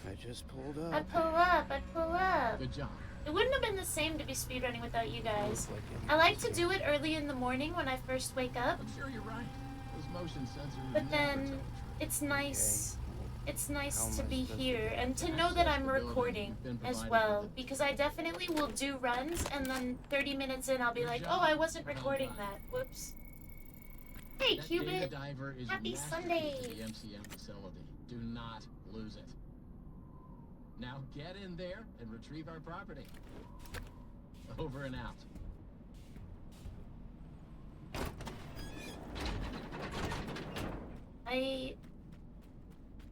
I just pulled up. I'd pull up. Good job. It wouldn't have been the same to be speedrunning without you guys. I like to do it early in the morning when I first wake up. I'm sure you're right. Those motion sensors But never tell then the truth. it's nice. It's nice How to am I be supposed to here get and to access know that to I'm the building? recording You've been as provided well, with it. because I definitely will do runs and then 30 minutes in I'll be Good like, job. oh, I wasn't Well recording done. that. Whoops. Hey, That data Cubit. diver is Happy master Sunday. key to the MCM facility. Do not lose it. Now get in there and retrieve our property. Over and out. I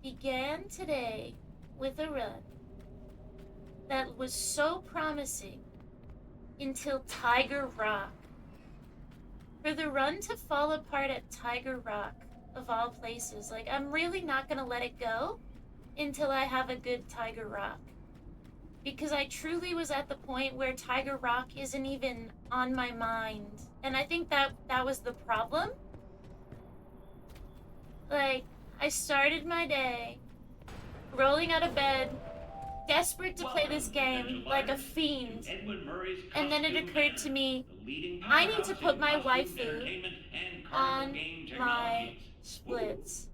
began today with a run that was so promising until Tiger Rock. For the run to fall apart at Tiger Rock, of all places, like, I'm really not gonna let it go until I have a good Tiger Rock. Because I truly was at the point where Tiger Rock isn't even on my mind. And I think that was the problem. Like, I started my day rolling out of bed, desperate to play this game like a fiend. And then it occurred to me, I need to put my waifu on my splits.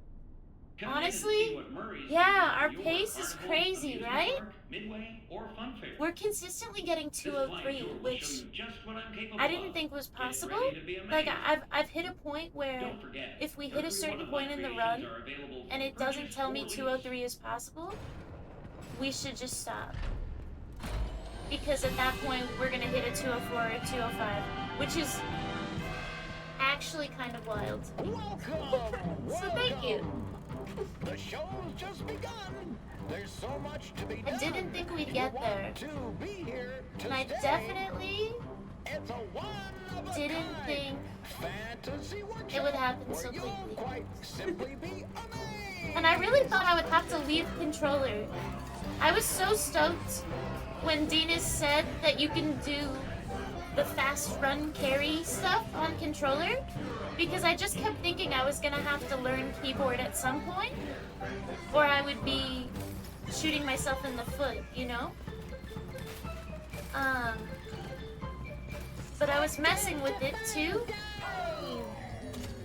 Honestly, yeah, our pace is crazy, right? We're consistently getting 203, which I didn't think was possible. Like, I've hit a point where if we hit a certain point in the run and it doesn't tell me 203 is possible, we should just stop. Because at that point, we're gonna hit a 204 or a 205, which is actually kind of wild. Welcome! So thank you. The show's just begun. There's so much to be I done. didn't think we'd You get want there. to be here to And I stay. definitely It's a one of a didn't kind think fantasy workshop it would happen so where you'll quickly. quite simply be amazed. And I really thought I would have to leave controller. I was so stoked when Dinas said that you can do the fast run carry stuff on controller, because I just kept thinking I was gonna have to learn keyboard at some point, or I would be shooting myself in the foot, you know? But I was messing with it too.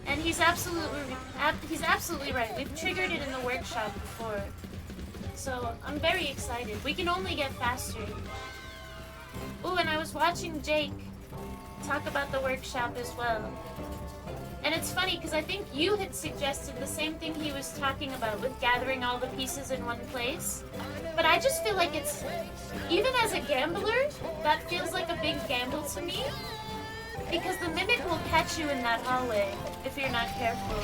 And he's absolutely right. We've triggered it in the workshop before. So I'm very excited. We can only get faster. Ooh, and I was watching Jake talk about the workshop as well. And it's funny because I think you had suggested the same thing he was talking about with gathering all the pieces in one place. But I just feel like it's, even as a gambler, that feels like a big gamble to me. Because the mimic will catch you in that hallway if you're not careful.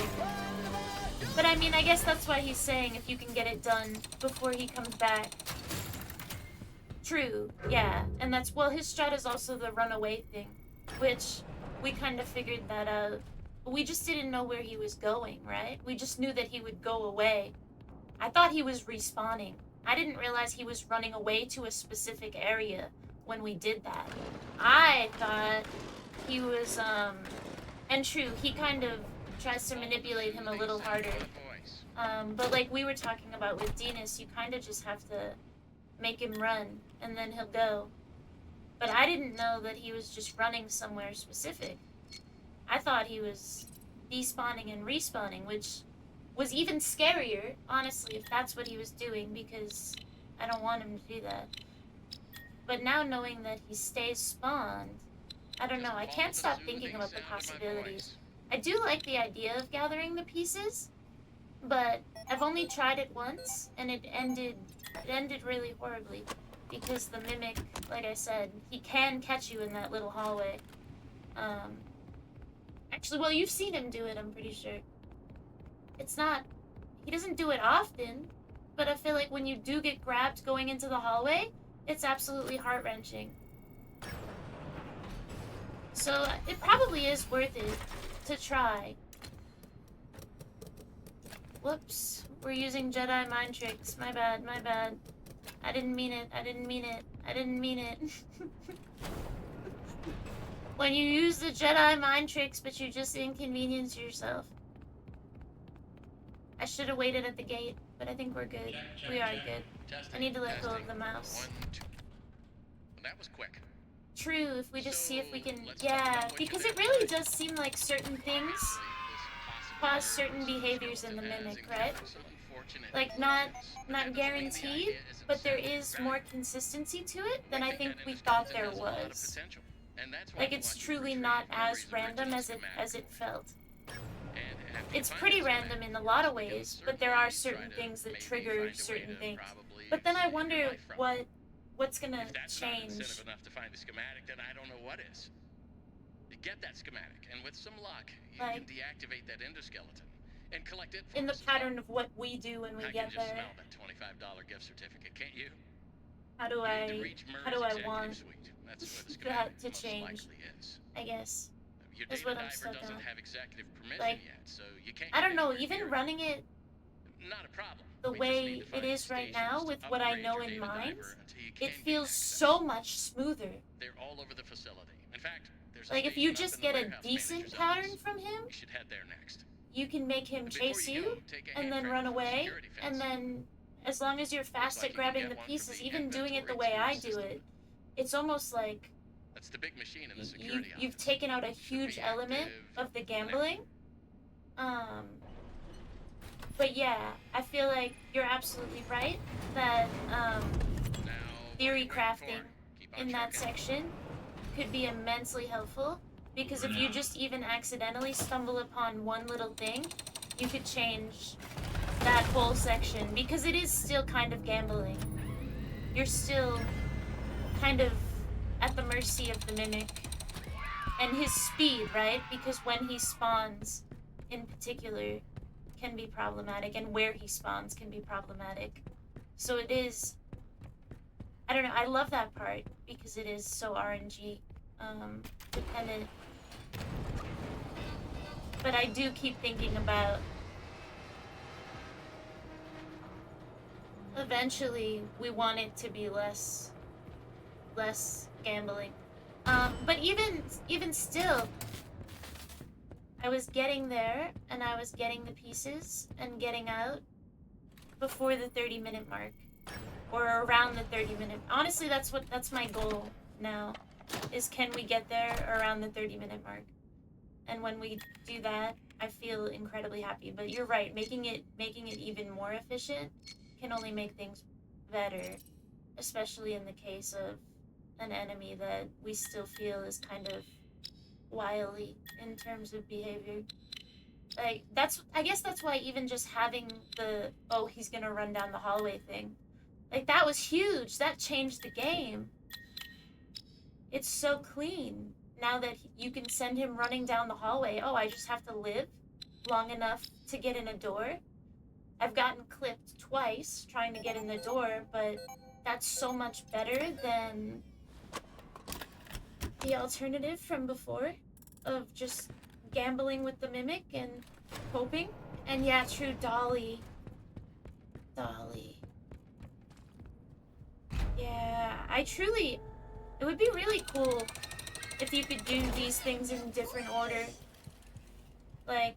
But I mean, I guess that's why he's saying if you can get it done before he comes back. True, yeah. And that's, well, his strat is also the runaway thing, which we kind of figured that out. We just didn't know where he was going, right? We just knew that he would go away. I thought he was respawning. I didn't realize he was running away to a specific area when we did that. I thought he was, and true, he kind of tries to manipulate him a little harder. But like we were talking about with Dinas, you kind of just have to make him run, and then he'll go. But I didn't know that he was just running somewhere specific. I thought he was despawning and respawning, which was even scarier, honestly, if that's what he was doing, because I don't want him to do that. But now knowing that he stays spawned, I don't know, I can't stop thinking about the possibilities. I do like the idea of gathering the pieces, but I've only tried it once, and it ended really horribly. Because the mimic, like I said, he can catch you in that little hallway. Actually, well, you've seen him do it, I'm pretty sure. It's not, he doesn't do it often, but I feel like when you do get grabbed going into the hallway, it's absolutely heart-wrenching. So it probably is worth it to try. Whoops, we're using Jedi mind tricks. My bad, my bad. I didn't mean it, I didn't mean it, I didn't mean it. When you use the Jedi mind tricks, but you just inconvenience yourself. I should have waited at the gate. but I think we're good. We are good. I need to let go of the mouse. 1, 2. Well, that was quick. True, if we just see if we can... let's talk Yeah, about what you because did it really tonight. does seem like certain things This possible cause murder certain this behaviors in the skeleton has mimic, right? encountered some unfortunate Like, not incidents, but that doesn't mean the guaranteed, idea isn't but there sound, is right? more consistency to it than I think that we thought endoskeleton there has a lot of was. potential, and that's why Like, we it's want you to truly retrieve not as Emery's random original as schematic it felt. And after you It's find pretty that random schematic, in a lot of we can ways, but there are certainly certain try to things that maybe trigger find a way certain to things. probably But then I save your wonder life from it. what's gonna If that's not change. incentive enough to find the schematic, then I don't know what is. You get that schematic, and with some luck, you Like, can deactivate that endoskeleton and collect it for in the us as well. pattern of what we do when we I get can just there. smell that $25 gift certificate, can't you? How do You need to I reach want Murray's executive suite. That's where the schematic that to most change? likely is. I guess. Your Is data what I'm diver stuck doesn't on. have executive permission Like, yet, so you can't. I get don't know, anywhere even near it. running it Not a problem. the We just need way to it find is right stations now to with what I upgrade know your in data mind, diver until you it can feels gain access. so much smoother. They're all over the facility. In fact, there's a Like, if station you up just in the get a warehouse decent manager's pattern office. from him, You should head there next. you can make him Before chase you you, go, take a and hand then crank run from the away, security fence. and then, as long as you're fast like at you can grabbing get the one from pieces, the even doing it the inventory way I security do system. it, it's almost like That's the big machine in the security you've office. taken out a Should huge be element active of the now. gambling. But yeah, I feel like you're absolutely right that Now, theory what are you waiting crafting for? Keep on in that trucking. section could be immensely helpful, because if you just even accidentally stumble upon one little thing, you could change that whole section, because it is still kind of gambling. You're still kind of at the mercy of the mimic and his speed, right? Because when he spawns in particular can be problematic, and where he spawns can be problematic. So it is, I don't know, I love that part because it is so RNG dependent. But I do keep thinking about eventually we want it to be less gambling. But even still, I was getting there and I was getting the pieces and getting out before the 30-minute mark, or around the 30-minute. Honestly, that's my goal now, is can we get there around the 30-minute mark? And when we do that, I feel incredibly happy. But you're right, making it even more efficient can only make things better, especially in the case of an enemy that we still feel is kind of wily in terms of behavior. Like, I guess that's why even just having the, oh, he's gonna run down the hallway thing, like, that was huge. That changed the game. It's so clean now that you can send him running down the hallway. Oh, I just have to live long enough to get in a door. I've gotten clipped twice trying to get in the door, but that's so much better than the alternative from before of just gambling with the mimic and hoping. And yeah, true, Dolly. Yeah, it would be really cool if you could do these things in different order. Like,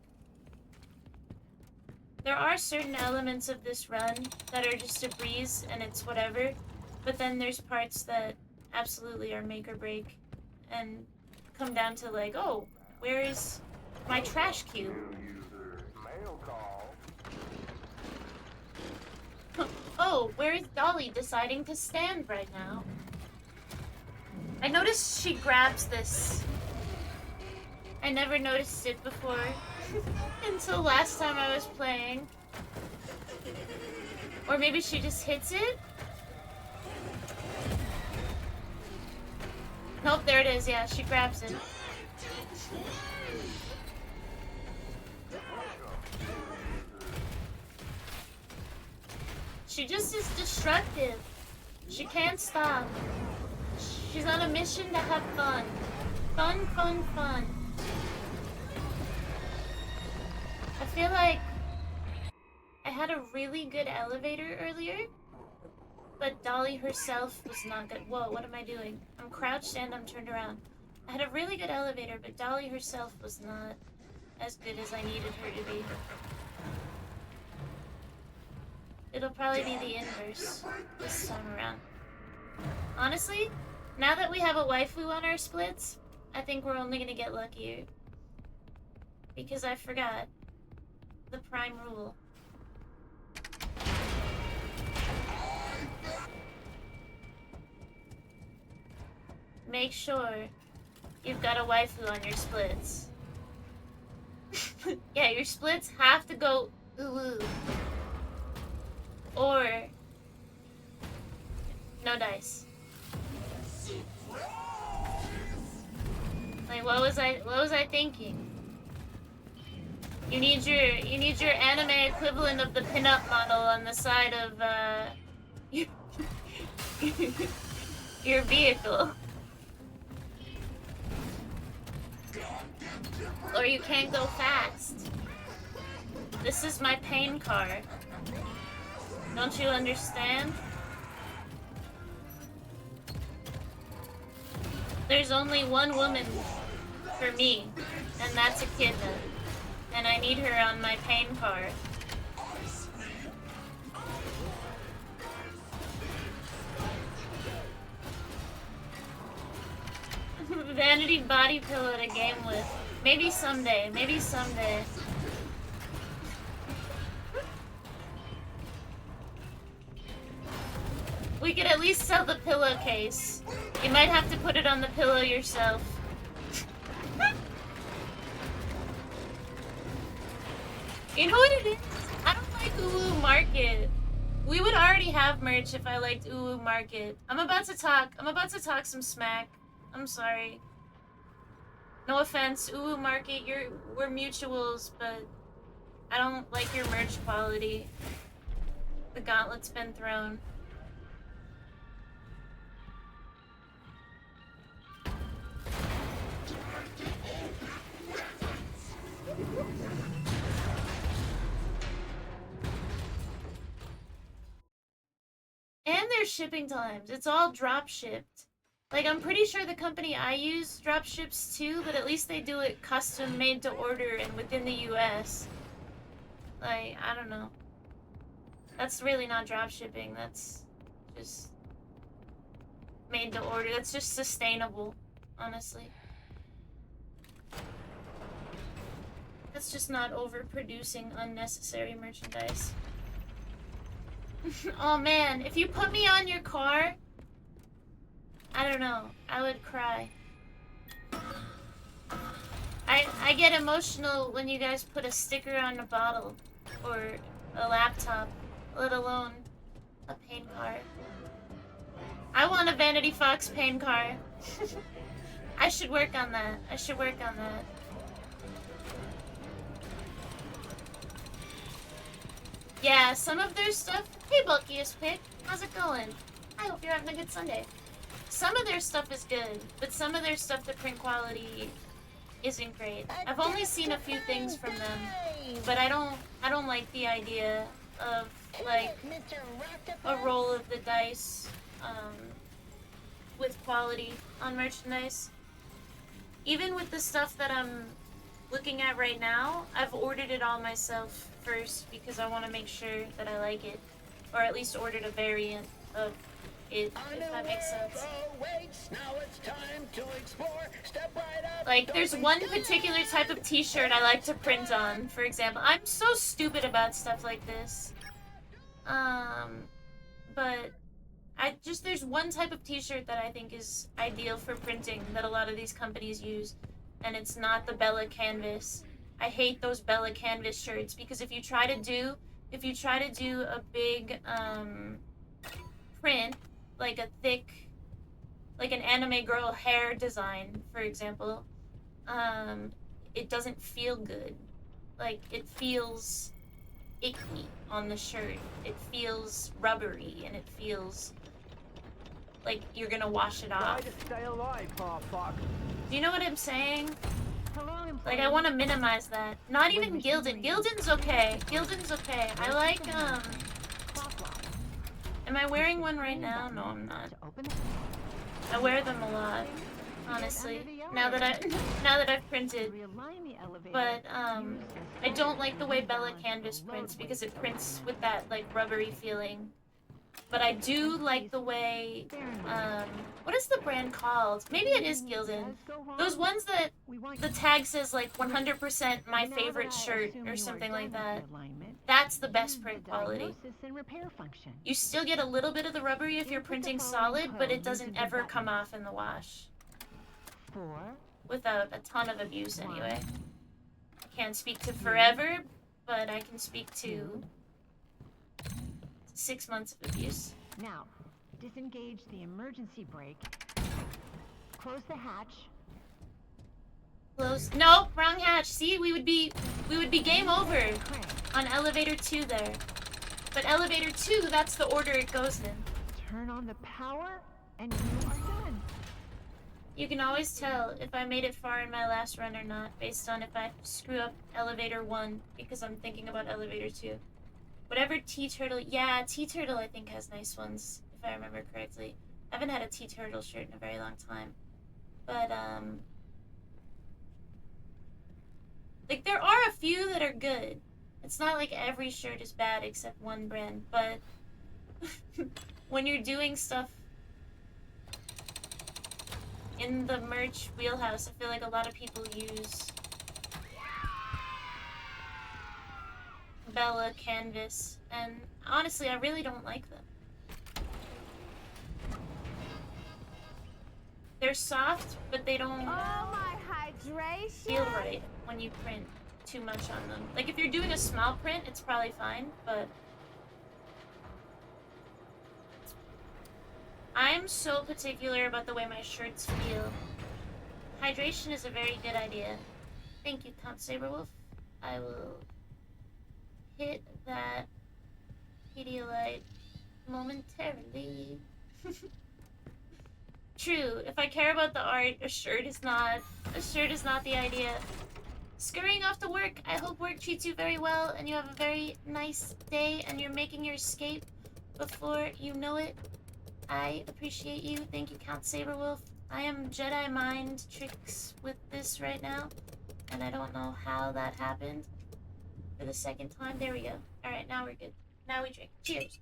there are certain elements of this run that are just a breeze and it's whatever, but then there's parts that absolutely are make or break and come down to like, oh, where is my trash cube? Oh, where is Dolly deciding to stand right now? I noticed she grabs this. I never noticed it before until last time I was playing. Or maybe she just hits it? Nope, there it is. Yeah, she grabs it. She just is destructive. She can't stop. She's on a mission to have fun. Fun, fun, fun. I feel like I had a really good elevator earlier, but Dolly herself was not good. Whoa, what am I doing? I'm crouched and I'm turned around. I had a really good elevator, but Dolly herself was not as good as I needed her to be. It'll probably be the inverse this time around. Honestly, now that we have a waifu on our splits, I think we're only gonna get luckier. Because I forgot the prime rule. Make sure you've got a waifu on your splits. Yeah, your splits have to go ooh. Or no dice. Like what was I thinking? You need your anime equivalent of the pinup model on the side of your vehicle. Or you can't go fast. This is my pain car. Don't you understand? There's only one woman for me, and that's a kid. And I need her on my pain car. Vanity body pillow to game with. Maybe someday. Maybe someday. We could at least sell the pillowcase. You might have to put it on the pillow yourself. You know what it is? I don't like Uwu Market. We would already have merch if I liked Uwu Market. I'm about to talk some smack. I'm sorry. No offense, Uwu Market, we're mutuals, but I don't like your merch quality. The gauntlet's been thrown. And their shipping times. It's all drop shipped. Like, I'm pretty sure the company I use drop ships too, but at least they do it custom made to order and within the US. Like, I don't know. That's really not drop shipping. That's just made to order. That's just sustainable, honestly. That's just not overproducing unnecessary merchandise. Oh man, if you put me on your car, I don't know, I would cry. I get emotional when you guys put a sticker on a bottle or a laptop, let alone a paint car. I want a Vanity Fox paint car. I should work on that. I should work on that. Yeah, some of their stuff... Hey, Bulkiest Pick. How's it going? I hope you're having a good Sunday. Some of their stuff is good, but some of their stuff, the print quality isn't great. I've only seen a few things from them, but I don't like the idea of, like, a roll of the dice, with quality on merchandise. Even with the stuff that I'm looking at right now, I've ordered it all myself first because I want to make sure that I like it, or at least ordered a variant of it, if that makes sense. Like, there's one particular type of t-shirt I like to print on, for example. I'm so stupid about stuff like this. But there's one type of t-shirt that I think is ideal for printing that a lot of these companies use, and it's not the Bella Canvas. I hate those Bella Canvas shirts because if you try to do a big print, like a thick, like an anime girl hair design, for example, it doesn't feel good. Like, it feels icky on the shirt. It feels rubbery, and it feels like you're gonna wash it off. Stay alive, fuck. Do you know what I'm saying? Like, I want to minimize that. Not even Gildan. Gildan's okay. Gildan's okay. I like, Am I wearing one right now? No, I'm not. I wear them a lot. honestly. Now that I've printed. But I don't like the way Bella Canvas prints because it prints with that like rubbery feeling. But I do like the way what is the brand called? Maybe it is Gildan. Those ones that the tag says like 100% my favorite shirt or something like that. That's the best print quality. You still get a little bit of the rubbery if you're printing solid, but it doesn't ever come off in the wash. Without a ton of abuse anyway. I can't speak to forever, but I can speak to 6 months of abuse. Now, disengage the emergency brake. Close the hatch. Close. Nope, wrong hatch. See, we would be game over on elevator 2 there. But elevator 2, that's the order it goes in. Turn on the power, and you are done. You can always tell if I made it far in my last run or not, based on if I screw up elevator 1, because I'm thinking about elevator 2. Whatever T-Turtle, yeah, T-Turtle I think has nice ones, if I remember correctly. I haven't had a T-Turtle shirt in a very long time. But, like, there are a few that are good. It's not like every shirt is bad except one brand, but when you're doing stuff in the merch wheelhouse, I feel like a lot of people use Bella Canvas, and honestly, I really don't like them. They're soft, but they don't feel right when you print too much on them. Like, if you're doing a small print, it's probably fine, but I'm so particular about the way my shirts feel. Hydration is a very good idea. Thank you, Count Saberwolf. I will hit that Pedialyte momentarily. True, if I care about the art, a shirt is not the idea. Scurrying off to work, I hope work treats you very well and you have a very nice day and you're making your escape before you know it. I appreciate you. Thank you, Count Saberwolf. I am Jedi mind tricks with this right now, and I don't know how that happened. For the second time, there we go. Alright, now we're good. Now we drink. Cheers.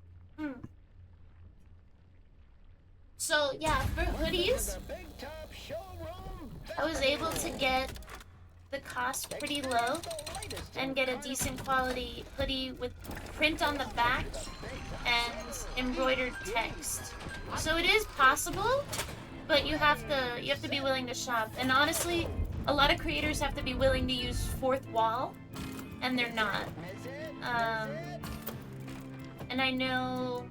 So, yeah, for hoodies, I was able to get the cost pretty low and get a decent quality hoodie with print on the back and embroidered text. So it is possible, but you have to be willing to shop. And honestly, a lot of creators have to be willing to use fourth wall, and they're not. And I know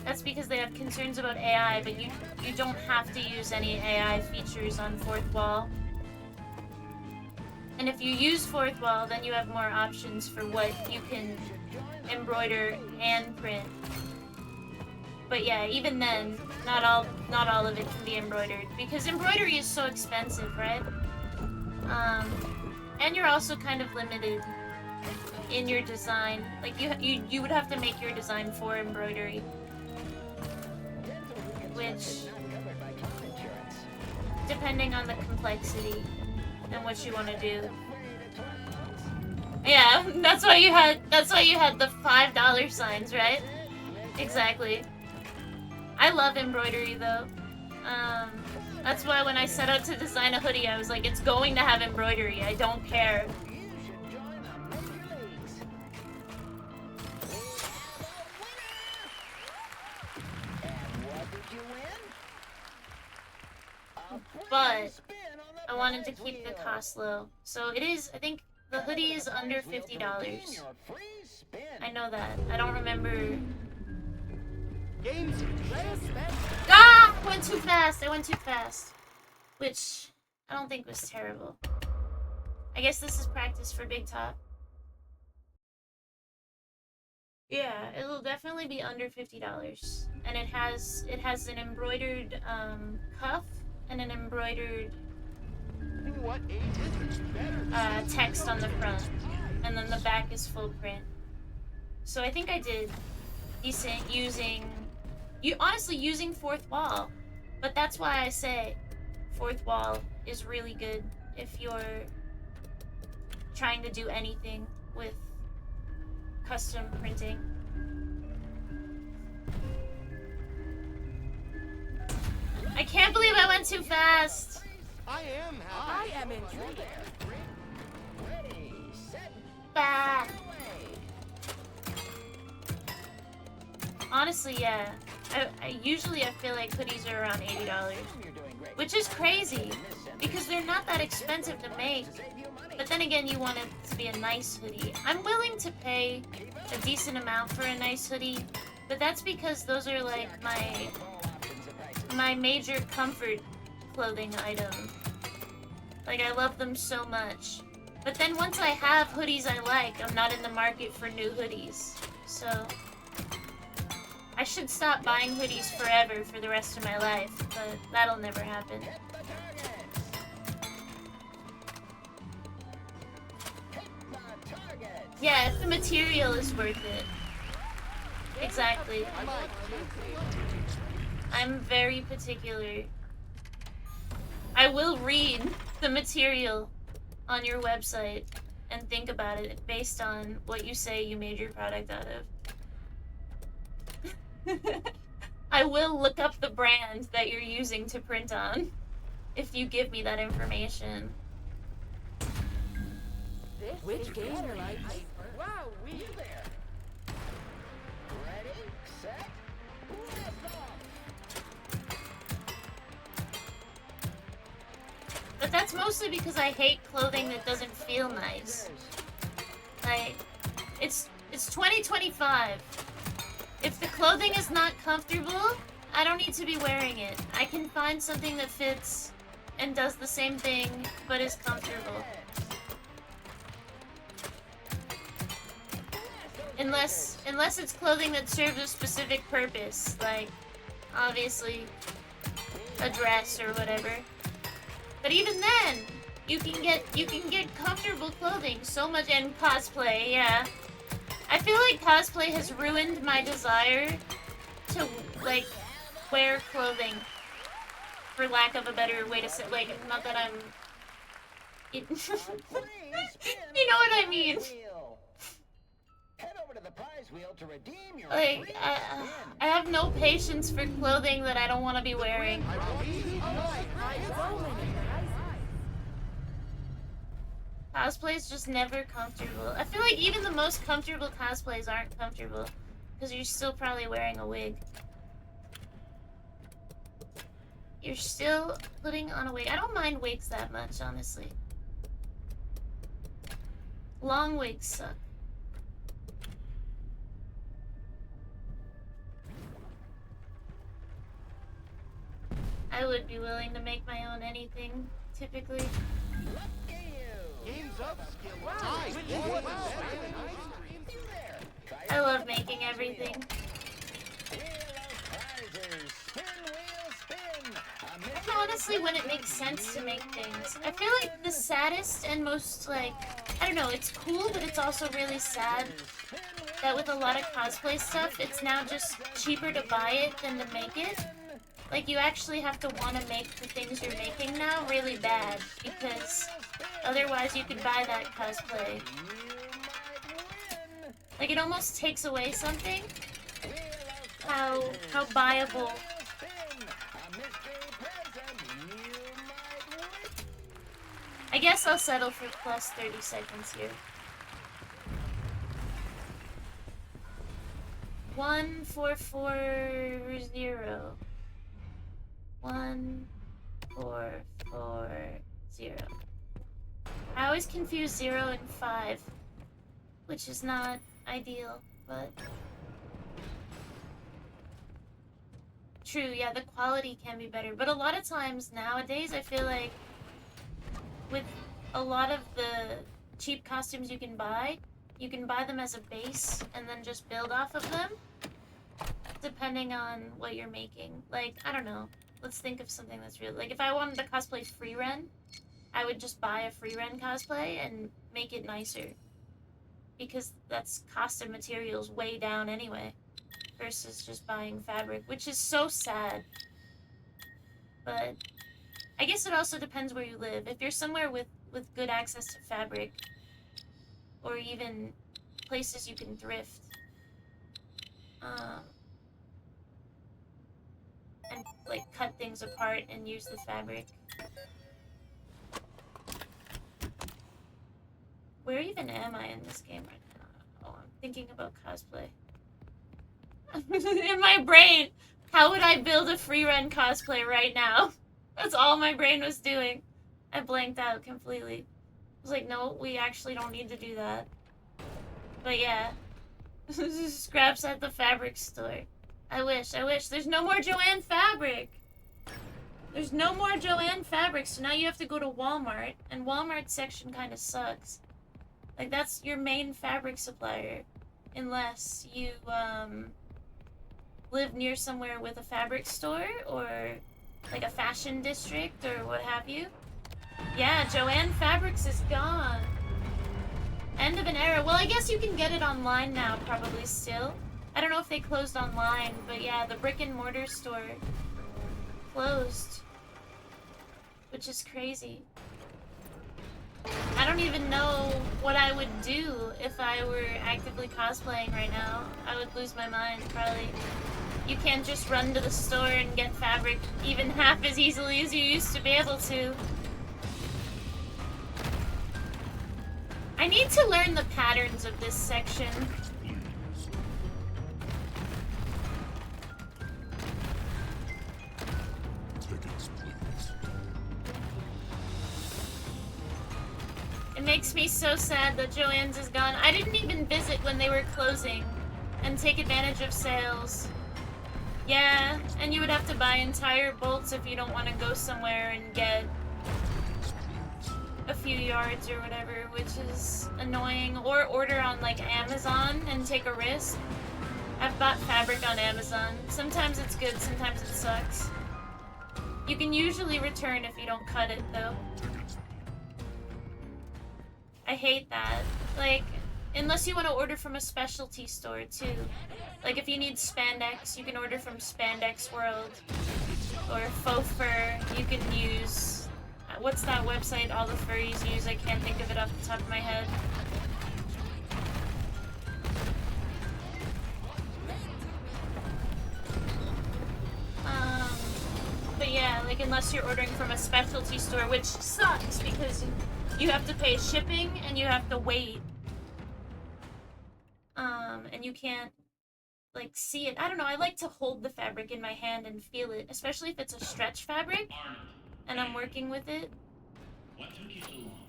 that's because they have concerns about AI, but you don't have to use any AI features on fourth wall. And if you use fourth wall, then you have more options for what you can embroider and print. But yeah, even then, not all of it can be embroidered because embroidery is so expensive, right? And you're also kind of limited in your design. Like you would have to make your design for embroidery, which, depending on the complexity and what you want to do. Yeah, that's why you had the $5 signs, right? Exactly. I love embroidery though. That's why when I set out to design a hoodie, I was like, it's going to have embroidery. I don't care. But I wanted to keep the cost low. So it is, I think the hoodie is under $50. I know that. I don't remember. Ah! I went too fast. Which I don't think was terrible. I guess this is practice for Big Top. Yeah, it'll definitely be under $50. And it has an embroidered cuff and an embroidered text on the front, and then the back is full print. So I think I did decent using fourth wall, but that's why I say fourth wall is really good if you're trying to do anything with custom printing. I can't believe I went too fast. I am happy. I am intrigued. Ready, set, Bah. away. Honestly, yeah. I usually feel like hoodies are around $80, You're doing great. which is crazy because they're not that expensive to make. But then again, you want it to be a nice hoodie. I'm willing to pay a decent amount for a nice hoodie, but that's because those are like my major comfort clothing item. Like, I love them so much. But then once I have hoodies I like, I'm not in the market for new hoodies. So I should stop buying hoodies forever for the rest of my life, but that'll never happen. Hit the targets. Yeah, if the material is worth it. Exactly. I'm very particular. I will read the material on your website and think about it based on what you say you made your product out of. I will look up the brand that you're using to print on if you give me that information. Which game you like? Wow, we You there. Ready, set, lift off. But that's mostly because I hate clothing that doesn't feel nice. Like, it's 2025. If the clothing is not comfortable, I don't need to be wearing it. I can find something that fits and does the same thing, but is comfortable. Unless it's clothing that serves a specific purpose, like, obviously, a dress or whatever. But even then, you can get comfortable clothing so much, and cosplay, yeah. I feel like cosplay has ruined my desire to, like, wear clothing, for lack of a better way to say, like, not that I'm... you know what I mean? Head over to the prize wheel to redeem your Like, free I have no patience for clothing that I don't want to be wearing. Cosplay is just never comfortable. I feel like even the most comfortable cosplays aren't comfortable, because you're still probably wearing a wig. You're still putting on a wig. I don't mind wigs that much, honestly. Long wigs suck. I would be willing to make my own anything, typically. Game's up, skill. I love making everything. And honestly, when it makes sense to make things. I feel like the saddest and most, like, I don't know, it's cool, but it's also really sad that with a lot of cosplay stuff, it's now just cheaper to buy it than to make it. Like, you actually have to want to make the things you're making now really bad, because otherwise you could buy that cosplay. Like, it almost takes away something. How buyable. I guess I'll settle for plus 30 seconds here. 1440. 1440. I always confuse 0 and 5, which is not ideal, but true, yeah, the quality can be better. But a lot of times nowadays, I feel like with a lot of the cheap costumes you can buy them as a base and then just build off of them, depending on what you're making. Like, I don't know. Let's think of something that's real. Like, if I wanted to cosplay Freeren, I would just buy a Freeren cosplay and make it nicer. Because that's cost of materials way down anyway. Versus just buying fabric, which is so sad. But I guess it also depends where you live. If you're somewhere with good access to fabric, or even places you can thrift, and like cut things apart and use the fabric. Where even am I in this game right now? Oh, I'm thinking about cosplay. In my brain, how would I build a free run cosplay right now? That's all my brain was doing. I blanked out completely. I was like, no, we actually don't need to do that. But yeah. Scraps at the fabric store. I wish. There's no more Joanne fabric. There's no more Joanne fabric, so now you have to go to Walmart, and Walmart's section kind of sucks. Like, that's your main fabric supplier. Unless you, live near somewhere with a fabric store, or like a fashion district, or what have you. Yeah, Joanne Fabrics is gone. End of an era. Well, I guess you can get it online now, probably still. I don't know if they closed online, but yeah, the brick and mortar store closed. Which is crazy. I don't even know what I would do if I were actively cosplaying right now. I would lose my mind, probably. You can't just run to the store and get fabric even half as easily as you used to be able to. I need to learn the patterns of this section. It makes me so sad that Joann's is gone. I didn't even visit when they were closing and take advantage of sales. Yeah, and you would have to buy entire bolts if you don't want to go somewhere and get a few yards or whatever, which is annoying. Or order on like Amazon and take a risk. I've bought fabric on Amazon. Sometimes it's good, sometimes it sucks. You can usually return if you don't cut it though. I hate that. Like, unless you want to order from a specialty store too. Like if you need spandex, you can order from Spandex World. Or faux fur, you can use... What's that website all the furries use? I can't think of it off the top of my head. But yeah, like unless you're ordering from a specialty store, which sucks because you have to pay shipping and you have to wait. And you can't like see it. I don't know, I like to hold the fabric in my hand and feel it, especially if it's a stretch fabric and I'm working with it. What took you so long?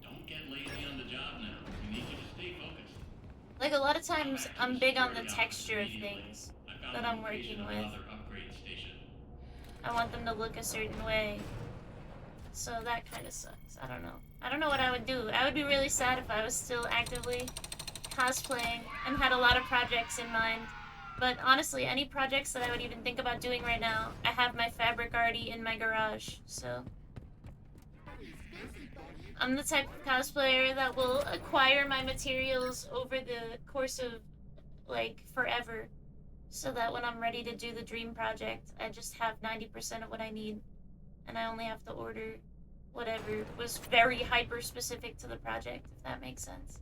Don't get lazy on the job now. We need you to stay focused. Like a lot of times I'm big on the texture of things that I'm working with. I want them to look a certain way. So that kind of sucks. I don't know. I don't know what I would do. I would be really sad if I was still actively cosplaying and had a lot of projects in mind. But honestly, any projects that I would even think about doing right now, I have my fabric already in my garage, so... I'm the type of cosplayer that will acquire my materials over the course of, like, forever. So that when I'm ready to do the dream project, I just have 90% of what I need. And I only have to order whatever was very hyper-specific to the project, if that makes sense.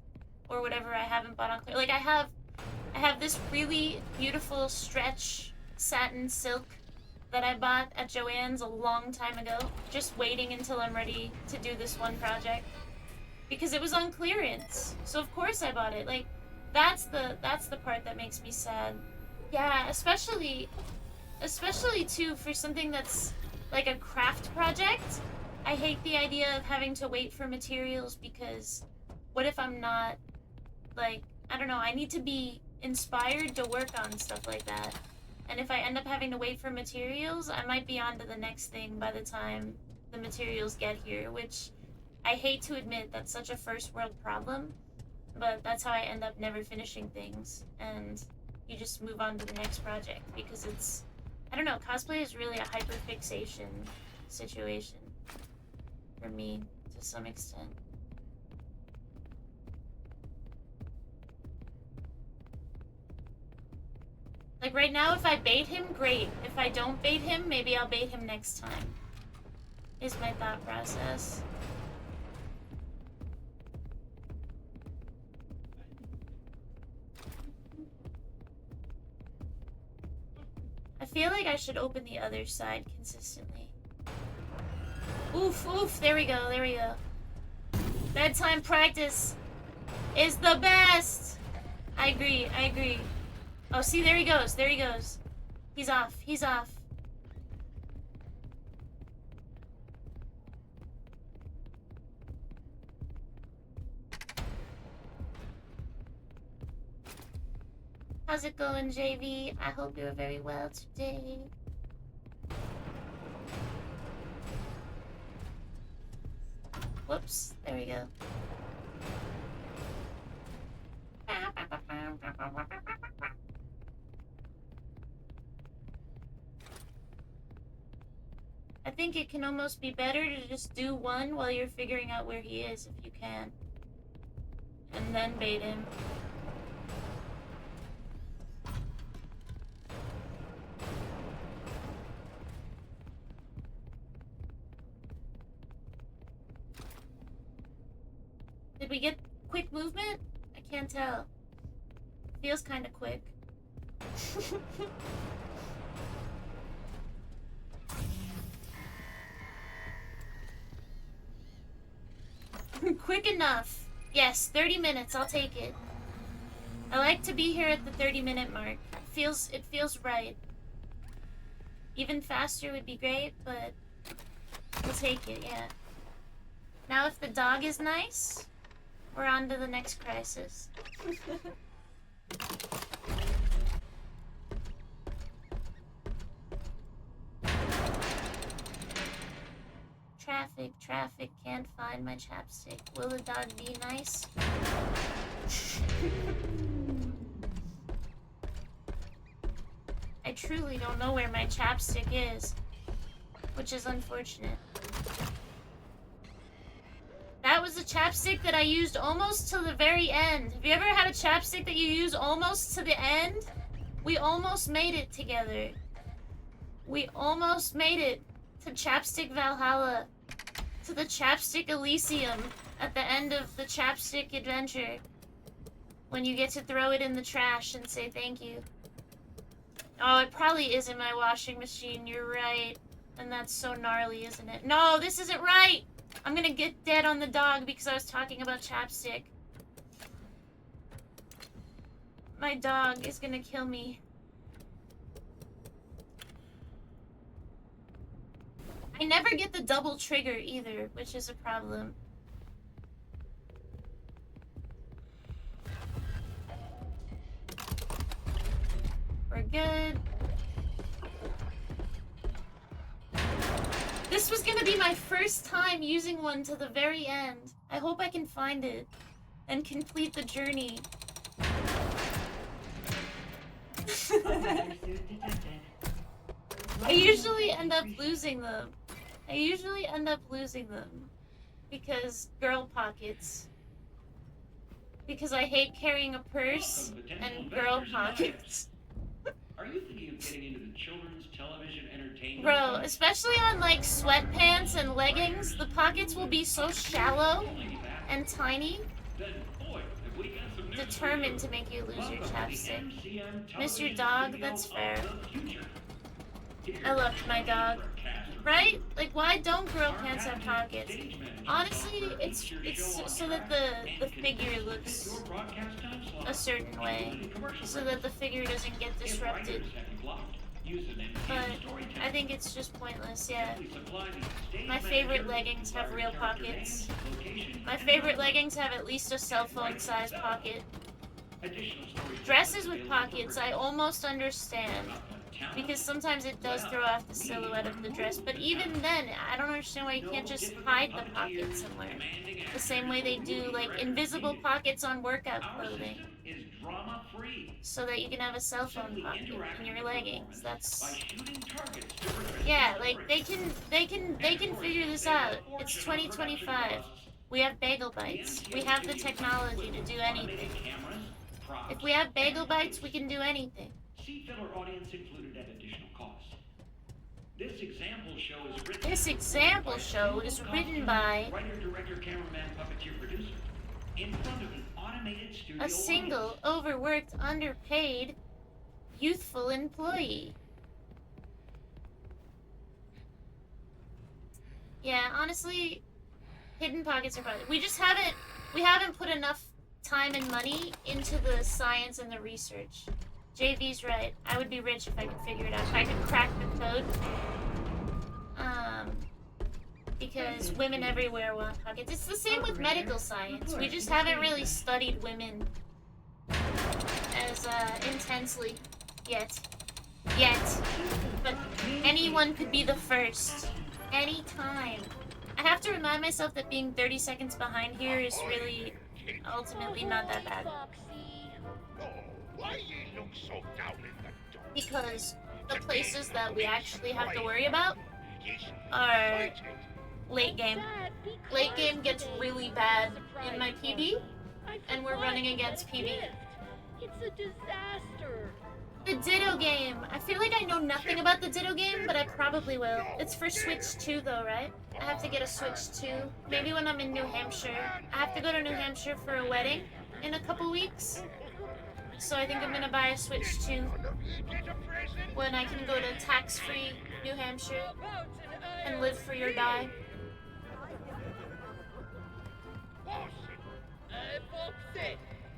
Or whatever I haven't bought on clear. Like, I have this really beautiful stretch satin silk that I bought at Joann's a long time ago, just waiting until I'm ready to do this one project. Because it was on clearance. So of course I bought it. Like, that's the part that makes me sad. Yeah, especially too for something that's like a craft project. I hate the idea of having to wait for materials because what if I'm not, like, I don't know, I need to be inspired to work on stuff like that. And if I end up having to wait for materials, I might be on to the next thing by the time the materials get here, which I hate to admit that's such a first world problem, but that's how I end up never finishing things, and you just move on to the next project, because it's, I don't know, cosplay is really a hyperfixation situation for me, to some extent. Like, right now, if I bait him, great. If I don't bait him, maybe I'll bait him next time. is my thought process. I feel like I should open the other side consistently. Oof, oof, there we go, there we go. Bedtime practice is the best! I agree, I agree. Oh, see, there he goes, there he goes. He's off, he's off. How's it going, JV? I hope you're very well today. Whoops, there we go. I think it can almost be better to just do one while you're figuring out where he is, if you can. And then bait him. Did we get quick movement? I can't tell. Feels kind of quick. Quick enough. Yes, 30 minutes. I'll take it. I like to be here at the 30-minute mark. It feels right. Even faster would be great, but we'll take it, yeah. Now if the dog is nice, we're on to the next crisis. Traffic, can't find my chapstick. Will the dog be nice? I truly don't know where my chapstick is, which is unfortunate. That was a chapstick that I used almost to the very end. Have you ever had a chapstick that you use almost to the end? We almost made it together. We almost made it to Chapstick Valhalla. To the Chapstick Elysium at the end of the Chapstick Adventure. When you get to throw it in the trash and say thank you. Oh, it probably is in my washing machine. You're right. And that's so gnarly, isn't it? No, this isn't right! I'm gonna get dead on the dog because I was talking about chapstick. My dog is gonna kill me. I never get the double trigger either, which is a problem. We're good. This was gonna be my first time using one to the very end. I hope I can find it and complete the journey. I usually end up losing them. Because girl pockets. Because I hate carrying a purse and girl pockets. Are you thinking of getting into the children's television entertainment? Bro, especially on like sweatpants and leggings, the pockets will be so shallow and tiny. Then, boy, have we got some news. Determined to make you lose your chapstick. Miss your dog? That's fair. I loved my dog. Right? Like, why don't girl pants have pockets? Honestly, it's so that the figure looks a certain way. So that the figure doesn't get disrupted. But I think it's just pointless, yeah. My favorite leggings have real pockets. My favorite leggings have at least a cell phone size pocket. Dresses with pockets, I almost understand. Because sometimes it does throw off the silhouette of the dress. But even then, I don't understand why you can't just hide the pocket somewhere. The same way they do, like, invisible pockets on workout clothing. So that you can have a cell phone pocket in your leggings. That's... Yeah, like, they can figure this out. It's 2025. We have bagel bites. We have the technology to do anything. If we have bagel bites, we can do anything. See filler audience included at additional cost. This example show is written. This example show is written by writer, director, cameraman, puppeteer, producer, in front of an automated studio a single, audience. overworked, underpaid, youthful employee. Yeah, honestly, hidden pockets are probably. We haven't put enough time and money into the science and the research. JV's right. I would be rich if I could figure it out. If I could crack the code. Because women everywhere want pockets. It's the same with medical science. We just haven't really studied women as intensely yet. But anyone could be the first. Anytime. I have to remind myself that being 30 seconds behind here is really ultimately not that bad. Why ye look so down in the dumps? Because the places that we actually have to worry about Ye are fight it. late game. Late game gets really bad in my PB, and we're running against PB. It's a disaster. The Ditto game. I feel like I know nothing about the Ditto game, but I probably will. It's for Switch 2 though, right? I have to get a Switch 2. Maybe when I'm in New Hampshire. I have to go to New Hampshire for a wedding in a couple weeks. So I think I'm gonna buy a Switch 2 when I can go to tax-free New Hampshire and live free or die.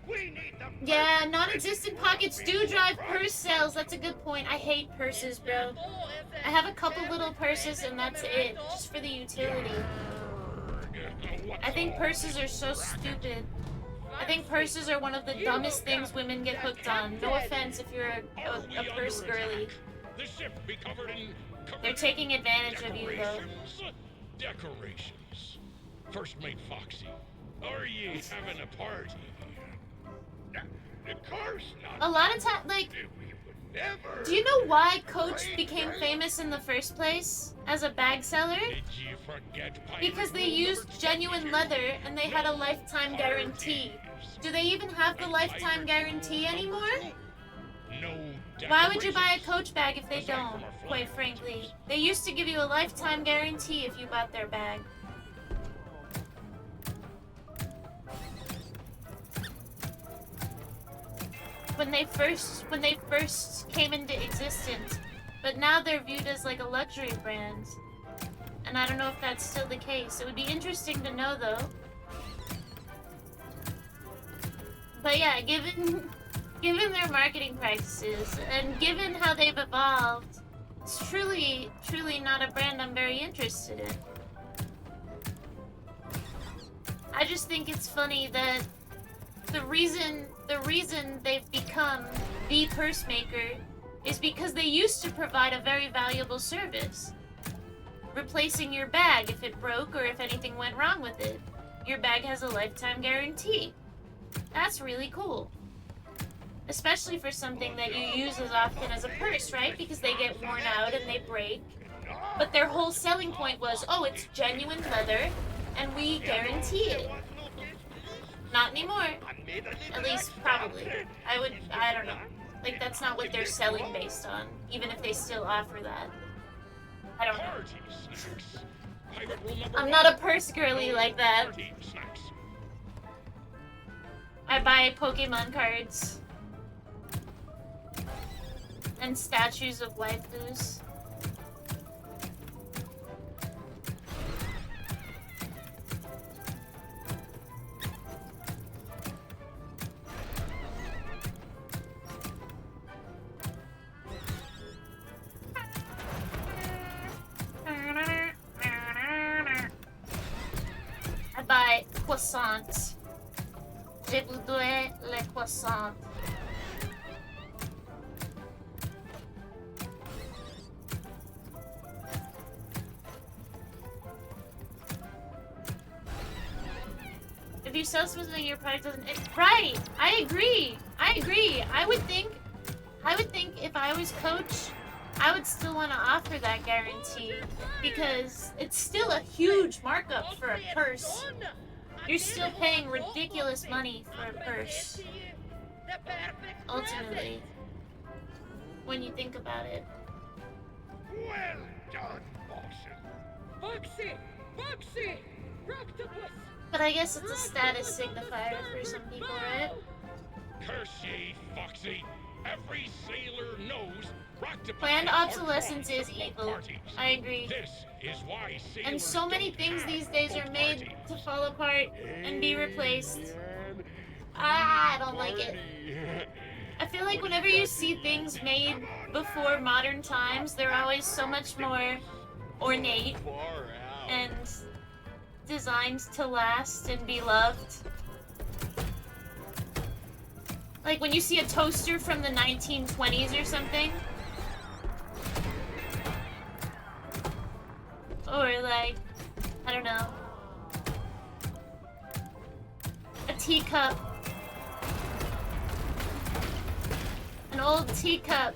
We need them. Yeah, non-existent pockets do drive purse sales. That's a good point. I hate purses, bro. I have a couple little purses and that's it, just for the utility. I think purses are so stupid. I think purses are one of the dumbest things women get hooked on. No offense if you're a purse girly. The ship be covered in They're taking advantage of you, though. Decorations. First mate Foxy, are ye having a party? Of course not. A lot of times, like, We would never. do you know why Coach became famous in the first place as a bag seller? Did you forget pirate Because they rule used number genuine 22? leather and they had a lifetime guarantee. Do they even have the lifetime guarantee anymore? No. Why would you buy a decorations. Coach bag if they don't, quite frankly? They used to give you a lifetime guarantee if you bought their bag. When they first came into existence, but now they're viewed as like a luxury brand. And I don't know if that's still the case. It would be interesting to know though. But yeah, given their marketing practices and given how they've evolved, it's truly not a brand I'm very interested in. I just think it's funny that the reason they've become the purse maker is because they used to provide a very valuable service. Replacing your bag if it broke or if anything went wrong with it. Your bag has a lifetime guarantee. That's really cool. Especially for something that you use as often as a purse, right? Because they get worn out and they break. But their whole selling point was, oh, it's genuine leather and we guarantee it. Not anymore. At least, probably. I don't know. Like, that's not what they're selling based on, even if they still offer that. I don't know. Party snacks. Pirate rule number I'm one. not a purse girly like that. Party snacks. I buy Pokemon cards. And statues of waifus. I buy croissants. Je voudrais les croissants. If you sell something your product doesn't right, I agree. I would think if I was Coach, I would still want to offer that guarantee because it's still a huge markup for a purse. You're still paying ridiculous money for a purse. Ultimately, when you think about it. Well octopus! But I guess it's a status signifier for some people, right? Curse ye, Foxy! Every sailor knows Roctopi Planned are obsolescence drawn is to boat evil. parties. I agree. This is why sailors And so many don't things have these days are boat made parties. to fall apart and be replaced. Yan, I don't like it. party. I feel like What do whenever you you got see to things eat? made Come on before now. modern times, they're always so much more ornate Far out. and designed to last and be loved. Like when you see a toaster from the 1920s or something. Or like, I don't know. A teacup. An old teacup.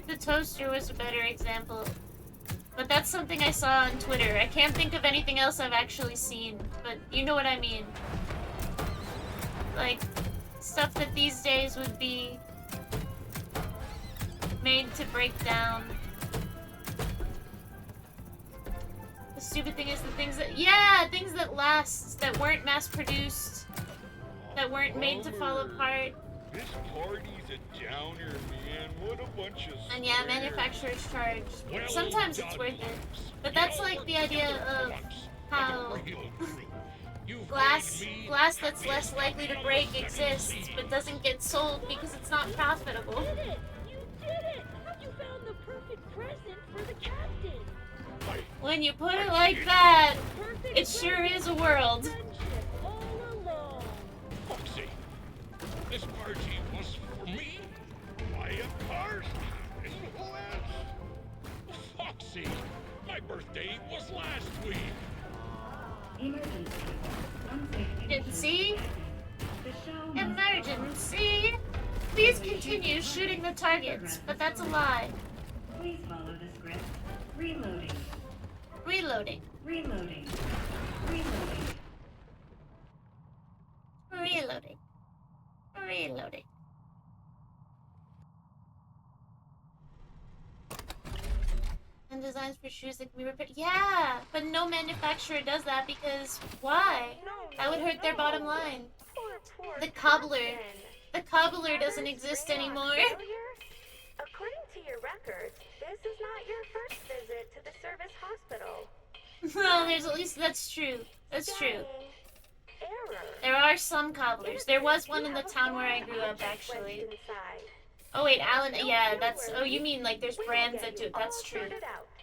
The toaster was a better example. But that's something I saw on Twitter. I can't think of anything else I've actually seen, but you know what I mean. Like, stuff that these days would be made to break down. The stupid thing is the things that, yeah, things that last, that weren't mass-produced, that weren't made to fall apart. This party's a downer, man. What a bunch of And yeah, squares. manufacturers charge. Well Sometimes it's done, worth it. folks. But You that's all like work the idea together for of once, how like a real crew. You've glass made me glass that's happy less as likely to happy break as seven exists, seas. but doesn't get sold because it's not profitable. You did it! You did it! You found the perfect present for the captain! When you put it like that, Perfect it sure present is a for world. friendship all along! Foxy, this party was for me. Why, of course. And who else? Foxy, my birthday was last week. Emergency. Unsafety Emergency? The show must Emergency! Please continue shooting the targets, but that's a lie. Please follow the script. Reloading. Reloading. Reloading. Reloading. Reloading. Reloading. And designs for shoes that can be repaired. Yeah, but no manufacturer does that because why? That would hurt their bottom line. The cobbler. The cobbler doesn't exist anymore. According to your records, this is not your first visit to the service hospital. Well, there's at least that's true. That's true. Error. There are some cobblers. There was one in the town where I grew up, actually. Oh wait, Alan. Yeah, that's. Oh, you mean like there's brands that do it? That's true.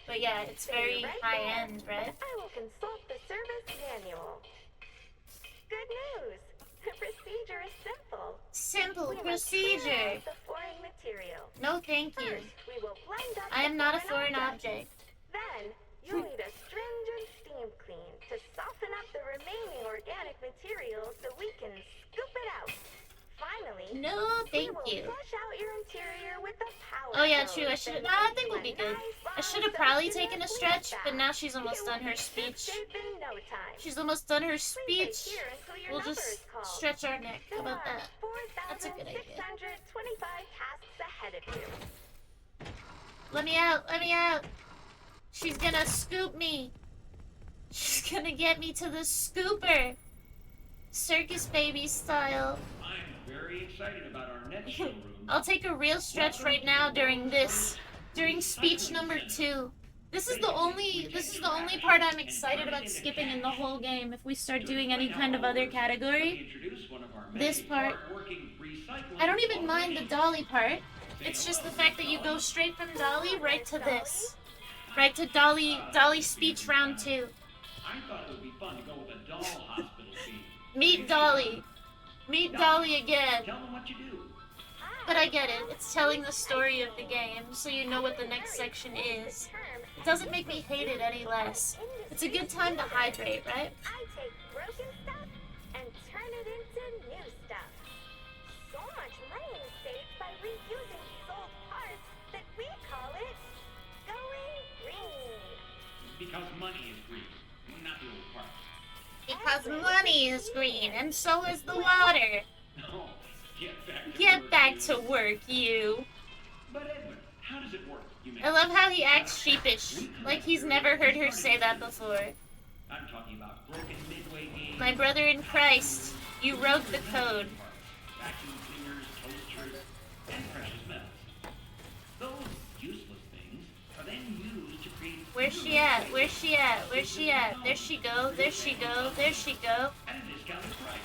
But yeah, it's very high end, right? I will consult the service manual. Good news. The procedure is simple. Simple We must procedure. clear out the foreign material. No, thank you. First, we will blend up I am the not a foreign object. object. Then, you'll need a stringent steam clean to soften up the remaining organic material so we can scoop it out. Finally, No, thank we you. will flush out your interior with a power Oh yeah, hose true. I should. and I think we'll leave be a good. nice I should long have probably section taken a as stretch, we but now back. she's almost You done her will be speech. ship in no time. She's almost done her Please wait speech. here until your We'll number just is called. stretch our neck. How There about are that? That's a good idea. 4,625 tasks ahead of you. Let me out. Let me out. She's gonna scoop me. She's gonna get me to the scooper. Circus baby style. I'm very excited about our next showroom. I'll take a real stretch right now during speech number 2. This is the only part I'm excited about skipping in the whole game if we start doing any kind of other category. This part. I don't even mind the dolly part. It's just the fact that you go straight from dolly right to this. Right to dolly speech round 2. I thought it would be fun to go with a doll hospital theme. Meet Dolly. Meet Dolly again. Tell them what you do. But I get it. It's telling the story of the game, so you know what the next section is. It doesn't make me hate it any less. It's a good time to hydrate, right? I take broken stuff and turn it into new stuff. So much money is saved by reusing these old parts that we call it going green. Because money is green, not the old part. Because money is green, and so is the water. Oh, Get back to work, you. But Edmund, how does it work? You I love how he acts sheepish, like he's never heard her say that before. I'm talking about broken midway games. My brother in Christ, you wrote the code. Vacuum cleaners, toasters, and precious metals. Those useless things are then used to create. Where's she at? Where's she at? Where's she at? There she go. There she go. There she go. At a discounted price.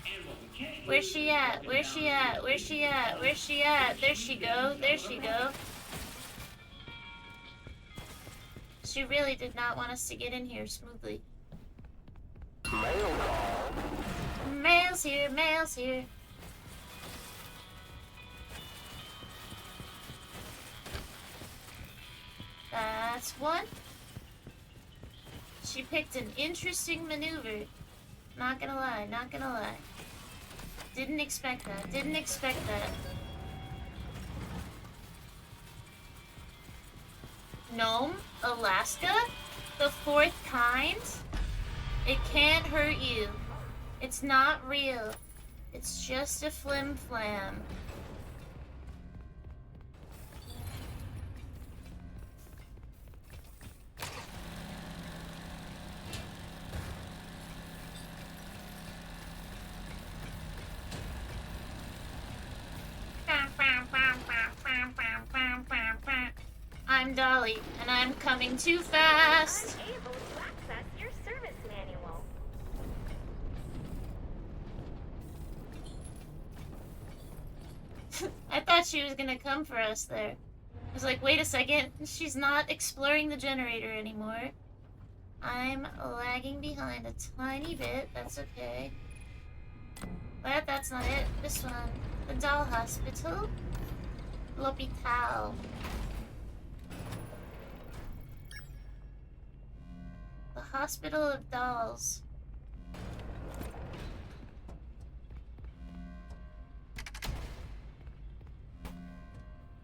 And what we can't Where's she at? Where's she at? Where's she at? Where's she at? There she go. There she go. She really did not want us to get in here smoothly. Mail call. Mail's here. Mail's here. That's one. She picked an interesting maneuver. Not gonna lie, not gonna lie. Didn't expect that, didn't expect that. Gnome, Alaska, the fourth kind? It can't hurt you. It's not real. It's just a flim-flam. I'm Dolly, and I'm coming too fast. Unable to access your service manual. I thought she was gonna come for us there. I was like, wait a second, she's not exploring the generator anymore. I'm lagging behind a tiny bit, that's okay. But that's not it. This one. The doll hospital. L'Hôpital. The Hospital of Dolls.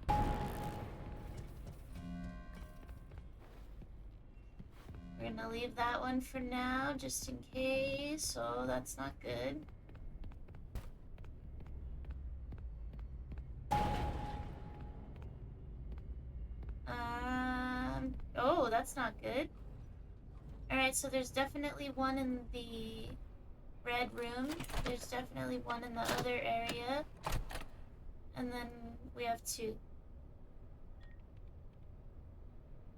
We're gonna leave that one for now, just in case. So that's not good. Oh, that's not good. Alright, so there's definitely one in the red room. There's definitely one in the other area. And then we have two.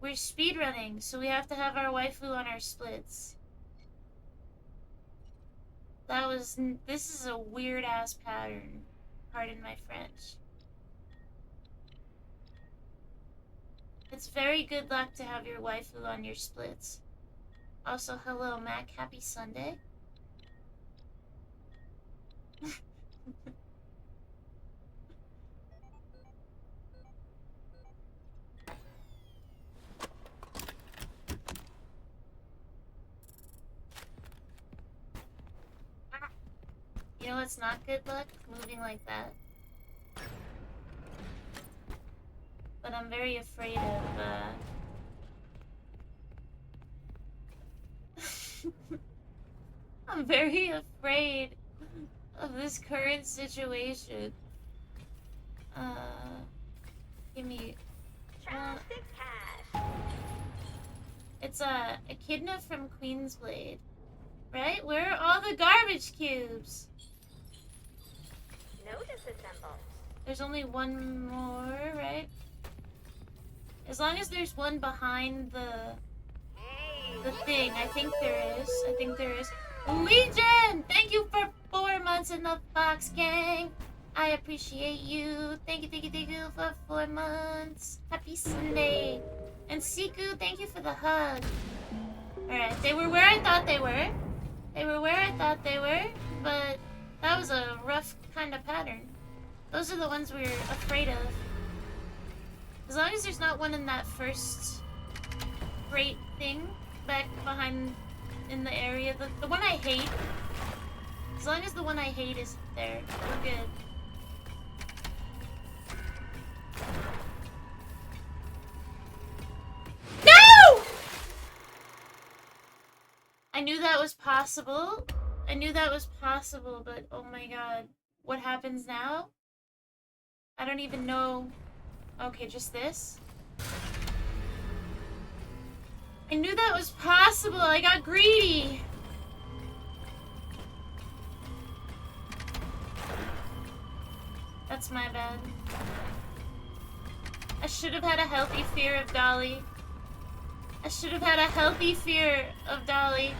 We're speedrunning, so we have to have our waifu on our splits. This is a weird-ass pattern. Pardon my French. It's very good luck to have your waifu on your splits. Also, hello, Mac. Happy Sunday. You know what's not good luck? Moving like that. But I'm very afraid of, I'm very afraid of this current situation. Give me... Traffic cash. It's a Echidna from Queensblade. Right? Where are all the garbage cubes? No disassemble. There's only one more, right? As long as there's one behind the thing, I think there is. I think there is. Legion! Thank you for 4 months in the Fox Gang. I appreciate you. Thank you for 4 months. Happy Sunday. And Siku, thank you for the hug. Alright, they were where I thought they were. They were where I thought they were, but that was a rough kind of pattern. Those are the ones we were afraid of. As long as there's not one in that first great thing back behind in the area. The one I hate. As long as the one I hate is there, we're good. No! I knew that was possible. I knew that was possible, but oh my god. What happens now? I don't even know. Okay, just this. I knew that was possible. I got greedy. That's my bad. I should have had a healthy fear of Dolly. I should have had a healthy fear of Dolly.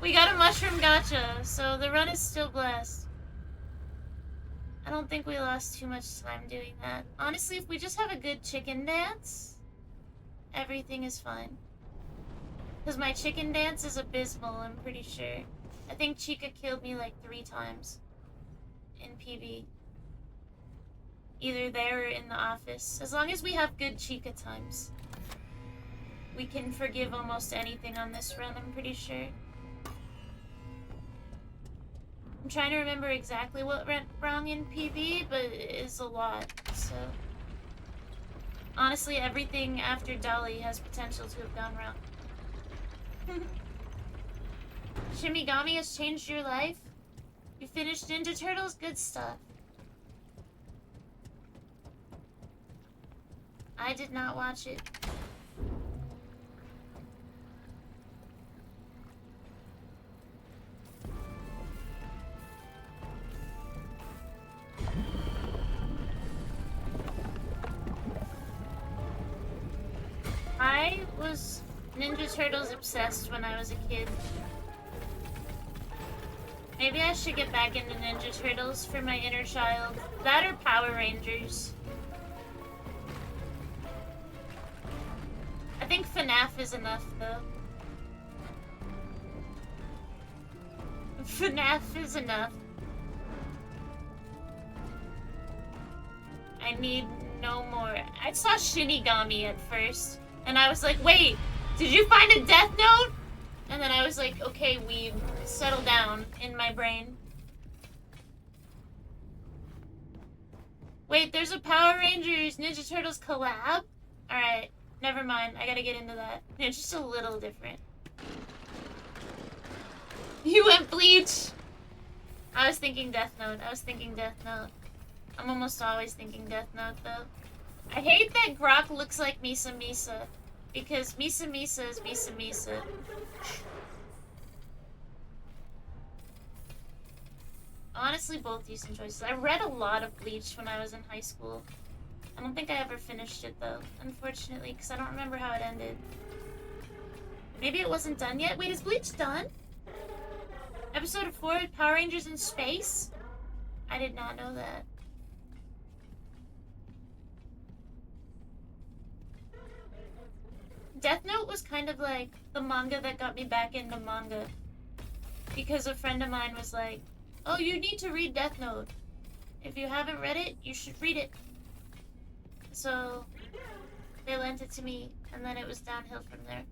We got a mushroom gotcha, so the run is still blessed. I don't think we lost too much time doing that. Honestly, if we just have a good chicken dance, everything is fine. Because my chicken dance is abysmal, I'm pretty sure. I think Chica killed me like 3 times in PB. Either there or in the office. As long as we have good Chica times, we can forgive almost anything on this run, I'm pretty sure. I'm trying to remember exactly what went wrong in PB, but it is a lot, so... Honestly, everything after Dolly has potential to have gone wrong. Shimigami has changed your life? You finished Ninja Turtles? Good stuff. I did not watch it. I was Ninja Turtles obsessed when I was a kid. Maybe I should get back into Ninja Turtles for my inner child. That or Power Rangers. I think FNAF is enough, though. FNAF is enough. I need no more. I saw Shinigami at first, and I was like, wait, did you find a Death Note? And then I was like, okay, weeb, settle down in my brain. Wait, there's a Power Rangers Ninja Turtles collab? Alright, never mind. I gotta get into that. It's just a little different. You went Bleach! I was thinking Death Note. I was thinking Death Note. I'm almost always thinking Death Note, though. I hate that Grok looks like Misa Misa. Because Misa Misa is Misa Misa. Honestly, both decent choices. I read a lot of Bleach when I was in high school. I don't think I ever finished it, though, unfortunately, because I don't remember how it ended. Maybe it wasn't done yet? Wait, is Bleach done? Episode 4, Power Rangers in Space? I did not know that. Death Note was kind of like the manga that got me back into manga. Because a friend of mine was like, oh, you need to read Death Note. If you haven't read it, you should read it. So, they lent it to me, and then it was downhill from there.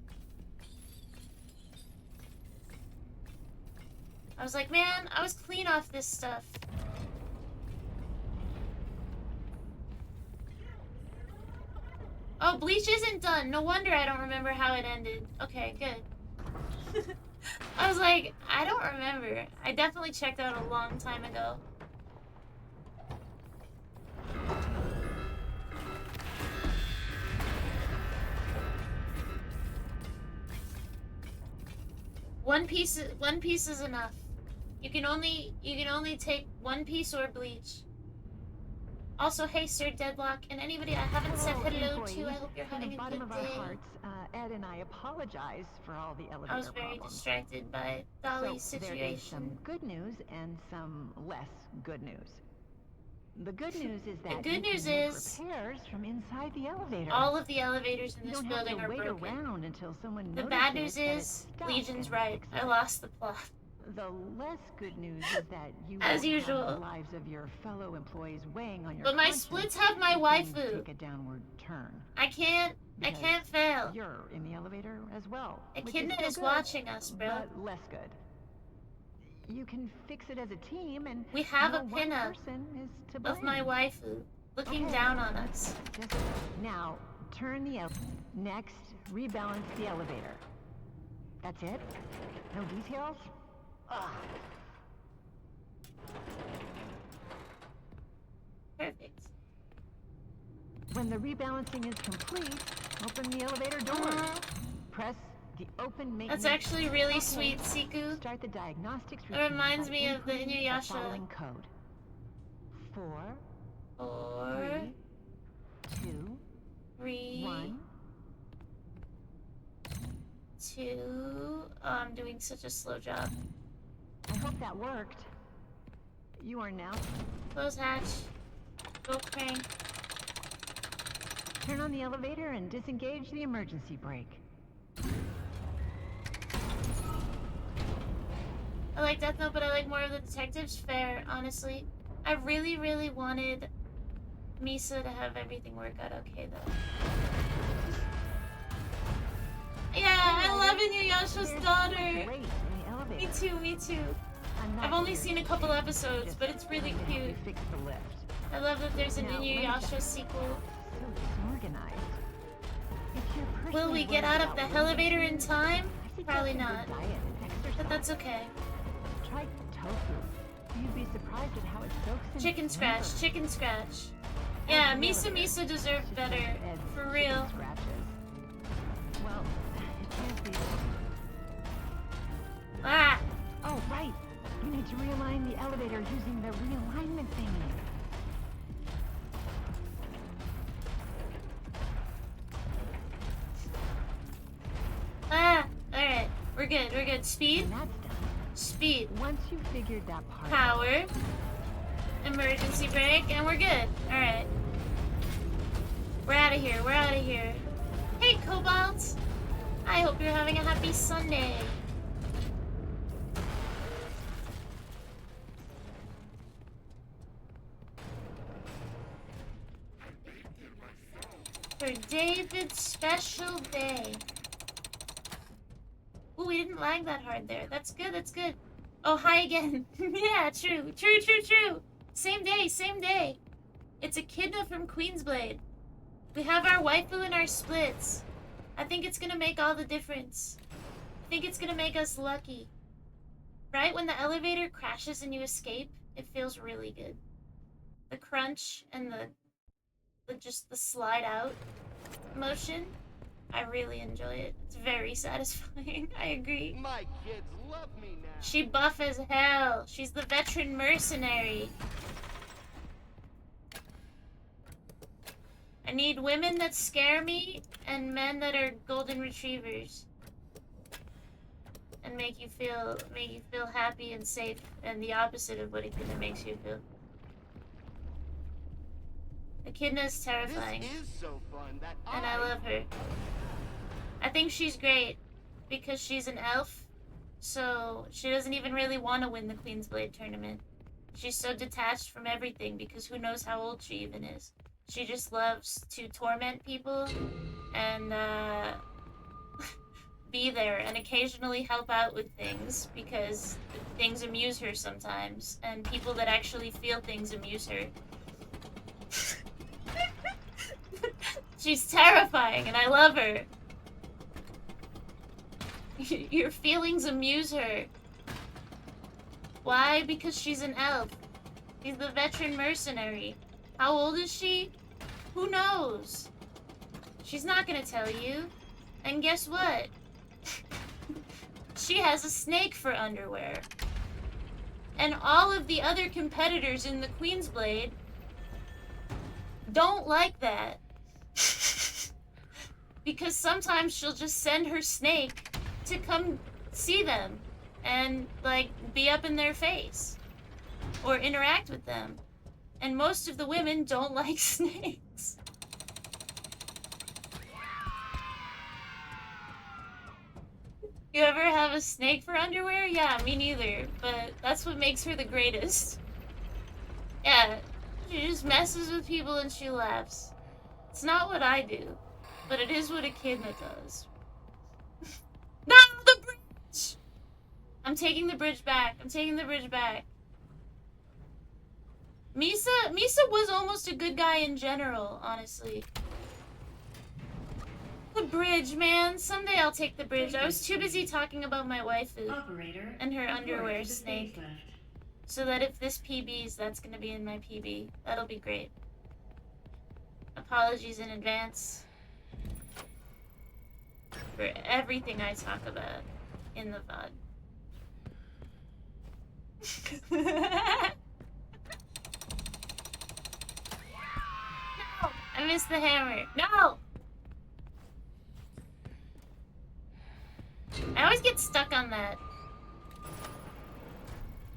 I was like, man, I was clean off this stuff. Oh, Bleach isn't done. No wonder I don't remember how it ended. Okay, good. I was like, I don't remember. I definitely checked out a long time ago. One piece is enough. You can only take One Piece or Bleach. Also, hey, Sir Deadlock, and anybody I haven't said hello to, I hope you're having a good day. Ed and I apologize for all the elevator I was very problems. distracted by Dolly's So there is situation. some good news and some less good news. The good news is that The good you news can make is repairs from inside the elevator. all of the elevators in You this don't have building to are wait broken. around until someone The notices bad news that it's is stuck Legion's and right. fix I it. lost the plot. The less good news is that you As won't usual. have the lives of your fellow employees weighing on your But my conscience splits have my if things waifu. take a downward turn. I can't Because fail. You're in the elevator as well. which Echidna still is good, watching us, bro. But less good. You can fix it as a team, and We have no a one pinup person is to of my blame. waifu looking Okay, down on let's us. just now turn the next, rebalance the elevator. That's it? No details? Ugh. Perfect. When the rebalancing is complete, open the elevator doors. Press the open maintenance. That's actually really sweet, Siku. Start the diagnostics It reminds me of the inputting Inuyasha. following code. 4, 4, 2, 3, 1. 2. Oh, I'm doing such a slow job. I hope that worked. You are now. Close hatch. Go crank. Turn on the elevator and disengage the emergency brake. I like Death Note, but I like more of the detectives. Fair, honestly. I really, really wanted Misa to have everything work out okay, though. Yeah, I love Inuyasha's daughter. Me too, me too. I've only seen a couple episodes, but it's really cute. I love that there's an Inuyasha sequel. Will we get out of the elevator in time? Probably not. But that's okay. Try tofu. You'd be surprised at how it soaks in Chicken flavor. scratch, chicken scratch. Yeah, Misa deserved better. For real. Well, it can't be. Ah! Oh, right. You need to realign the elevator using the realignment thingy. Ah! Alright. We're good, we're good. Speed. And that's done. Speed. Once you figured that part out, Power. Emergency brake, and we're good. Alright. We're out of here, we're out of here. Hey, Cobalt! I hope you're having a happy Sunday. For David's special day. Ooh, we didn't lag that hard there. That's good, that's good. Oh, hi again. Yeah, true. True. Same day, same day. It's Echidna from Queensblade. We have our waifu and our splits. I think it's gonna make all the difference. I think it's gonna make us lucky. Right? When the elevator crashes and you escape, it feels really good. The crunch and just the slide out motion, I really enjoy it. It's very satisfying. I agree. My kids love me now. She buff as hell. She's the veteran mercenary. I need women that scare me and men that are golden retrievers. And make you feel happy and safe, and the opposite of what Echidna makes you feel. Echidna is terrifying. This is so fun that And I love her. I think she's great because she's an elf, so she doesn't even really want to win the Queensblade tournament. She's so detached from everything because who knows how old she even is. She just loves to torment people and be there and occasionally help out with things because things amuse her sometimes, and people that actually feel things amuse her. She's terrifying and I love her. Your feelings amuse her. Why? Because she's an elf. She's the veteran mercenary. How old is she? Who knows? She's not gonna tell you. And guess what? She has a snake for underwear. And all of the other competitors in the Queensblade don't like that. Because sometimes she'll just send her snake to come see them and, like, be up in their face or interact with them. And most of the women don't like snakes. You ever have a snake for underwear? Yeah, me neither. But that's what makes her the greatest. Yeah, she just messes with people and she laughs. It's not what I do, but it is what Echidna does. No, the bridge! I'm taking the bridge back. I'm taking the bridge back. Misa was almost a good guy in general, honestly. The bridge, man. Someday I'll take the bridge. I was too busy talking about my waifu Operator, and her report underwear to the snake. facelift. So that if this PBs, that's gonna be in my PB. That'll be great. Apologies in advance for everything I talk about in the VOD. No! I missed the hammer. No! I always get stuck on that.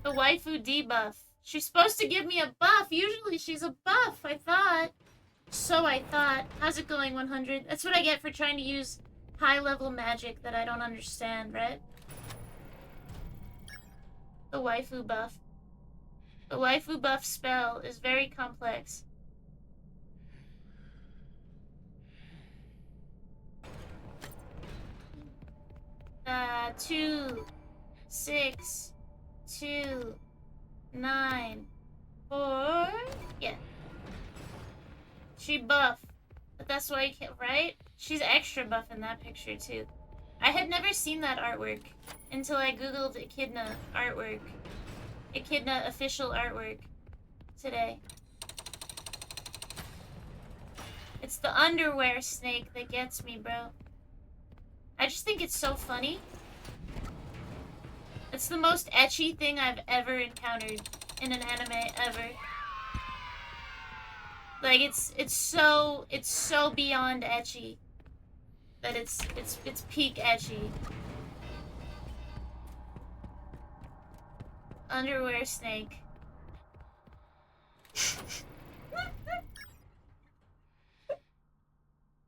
The waifu debuff. She's supposed to give me a buff. Usually she's a buff, I thought. So I thought. How's it going, 100? That's what I get for trying to use high-level magic that I don't understand, right? The waifu buff. The waifu buff spell is very complex. Uh, 2, 6, 2, 9, 4. Yeah. She buff. But that's why you can't, right? She's extra buff in that picture too. I had never seen that artwork until I googled Echidna artwork. Echidna official artwork today. It's the underwear snake that gets me, bro. I just think it's so funny. It's the most ecchi thing I've ever encountered in an anime ever. Like it's so beyond ecchi that it's peak ecchi. Underwear snake.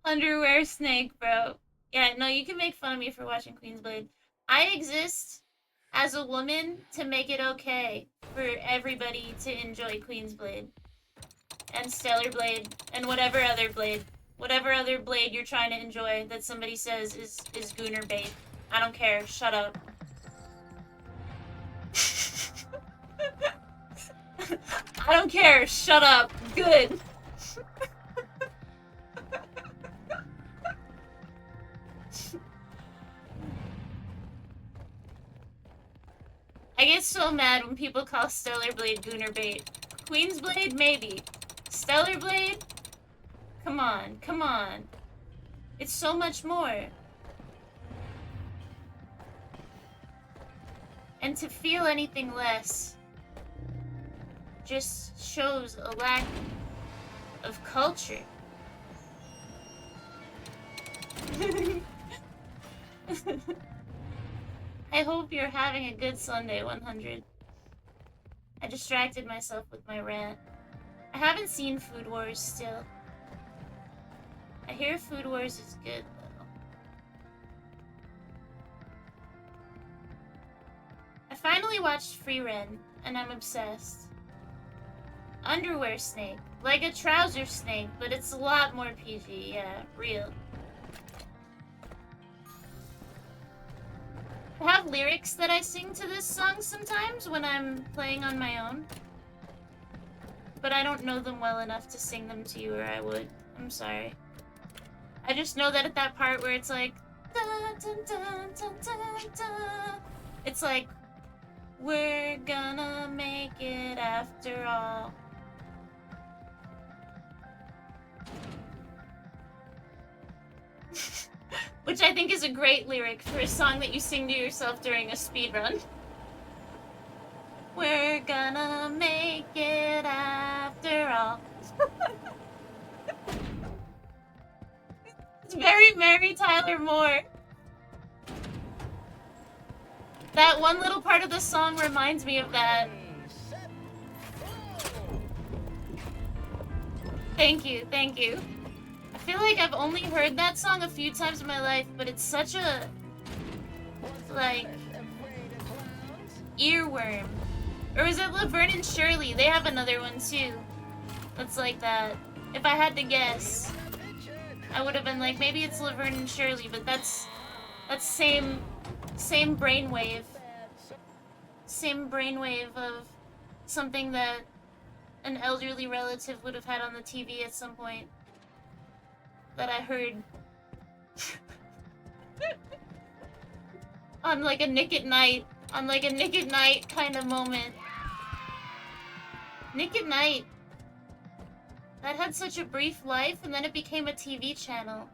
Underwear snake, bro. Yeah, no, you can make fun of me for watching Queensblade. I exist as a woman to make it okay for everybody to enjoy Queensblade. And Stellar Blade, and whatever other blade you're trying to enjoy that somebody says is Gooner bait. I don't care. Shut up. I don't care. Shut up. Good. I get so mad when people call Stellar Blade Gooner bait. Queen's Blade, maybe. Stellar Blade? Come on, come on. It's so much more. And to feel anything less just shows a lack of culture. I hope you're having a good Sunday, 100. I distracted myself with my rant. I haven't seen Food Wars still. I hear Food Wars is good, though. I finally watched Free Ren, and I'm obsessed. Underwear snake. Like a trouser snake, but it's a lot more PG, yeah, real. I have lyrics that I sing to this song sometimes when I'm playing on my own. But I don't know them well enough to sing them to you, or I would. I'm sorry. I just know that at that part where it's like... Dun, dun, dun, dun, dun, dun, it's like... We're gonna make it after all. Which I think is a great lyric for a song that you sing to yourself during a speedrun. We're gonna make it after all. It's very Mary Tyler Moore. That one little part of the song reminds me of that. Thank you, thank you. I feel like I've only heard that song a few times in my life, but it's such a... like... earworm. Or is it Laverne and Shirley? They have another one too. That's like that. If I had to guess, I would have been like, maybe it's Laverne and Shirley, but that's same brainwave. Same brainwave of something that an elderly relative would have had on the TV at some point. That I heard. On like a Nick at Night. On like a Nick at Night kind of moment. Nick at Night. That had such a brief life, and then it became a TV channel.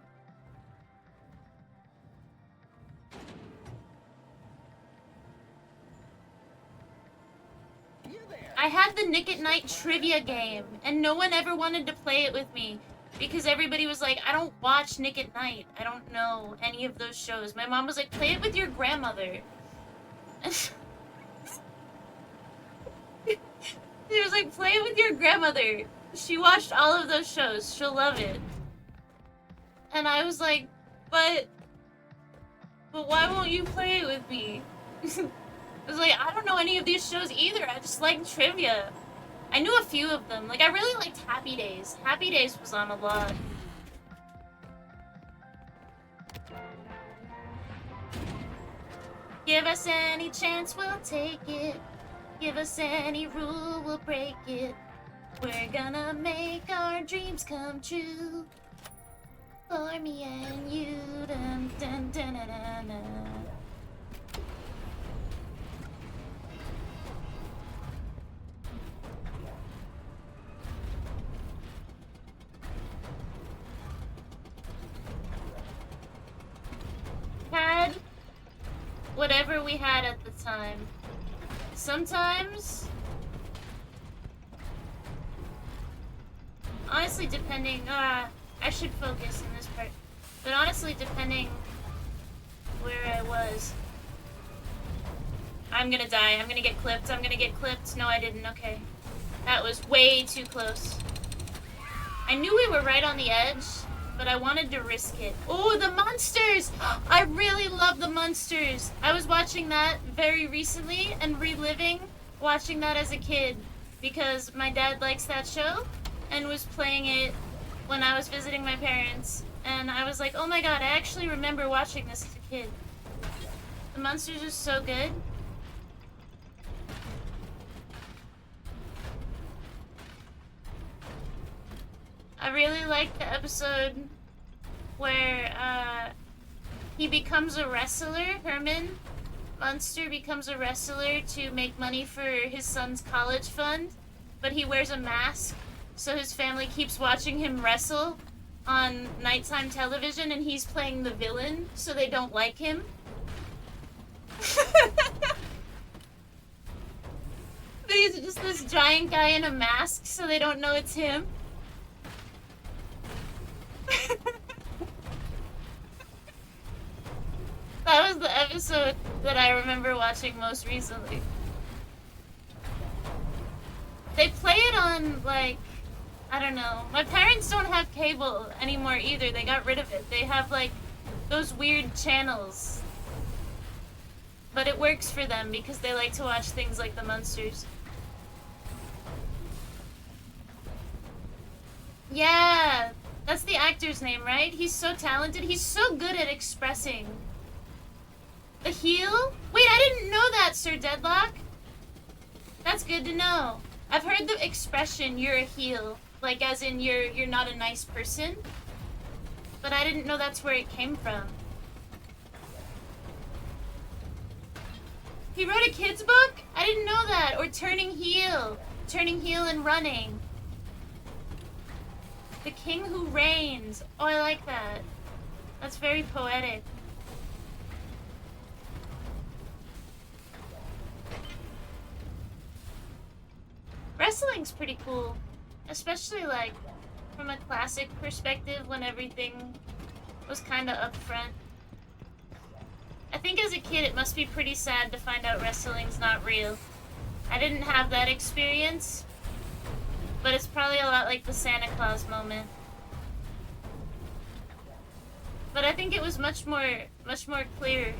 I had the Nick at Night trivia game, and no one ever wanted to play it with me. Because everybody was like, I don't watch Nick at Night. I don't know any of those shows. My mom was like, play it with your grandmother. She was like, play it with your grandmother. She watched all of those shows. She'll love it. And I was like, but why won't you play it with me? I was like, I don't know any of these shows either. I just like trivia. I knew a few of them. Like, I really liked Happy Days. Happy Days was on a lot. Give us any chance, we'll take it. Give us any rule, we'll break it. We're gonna make our dreams come true. For me and you. Dun, dun, dun, dun, dun, dun. Had whatever we had at the time. Sometimes, honestly, depending, I should focus in this part, but honestly, depending where I was. I'm gonna die, I'm gonna get clipped, I'm gonna get clipped. No, I didn't, okay. That was way too close. I knew we were right on the edge, but I wanted to risk it. Oh, the monsters! I really love the monsters. I was watching that very recently and reliving watching that as a kid because my dad likes that show and was playing it when I was visiting my parents. And I was like, oh my god, I actually remember watching this as a kid. The monsters are so good. I really like the episode where he becomes a wrestler. Herman Munster becomes a wrestler to make money for his son's college fund, but he wears a mask, so his family keeps watching him wrestle on nighttime television, and he's playing the villain, so they don't like him. But he's just this giant guy in a mask, so they don't know it's him. That was the episode that I remember watching most recently. They play it on, like, I don't know. My parents don't have cable anymore either. They got rid of it. They have, like, those weird channels. But it works for them because they like to watch things like the Munsters. Yeah, that's the actor's name, right? He's so talented. He's so good at expressing. The heel? Wait, I didn't know that, Sir Deadlock. That's good to know. I've heard the expression, you're a heel. Like, as in, you're not a nice person. But I didn't know that's where it came from. He wrote a kid's book? I didn't know that. Or Turning Heel. Turning Heel and Running. The King Who Reigns. Oh, I like that. That's very poetic. Wrestling's pretty cool. Especially, like, from a classic perspective when everything was kind of up front. I think as a kid it must be pretty sad to find out wrestling's not real. I didn't have that experience, but it's probably a lot like the Santa Claus moment. But I think it was much more clear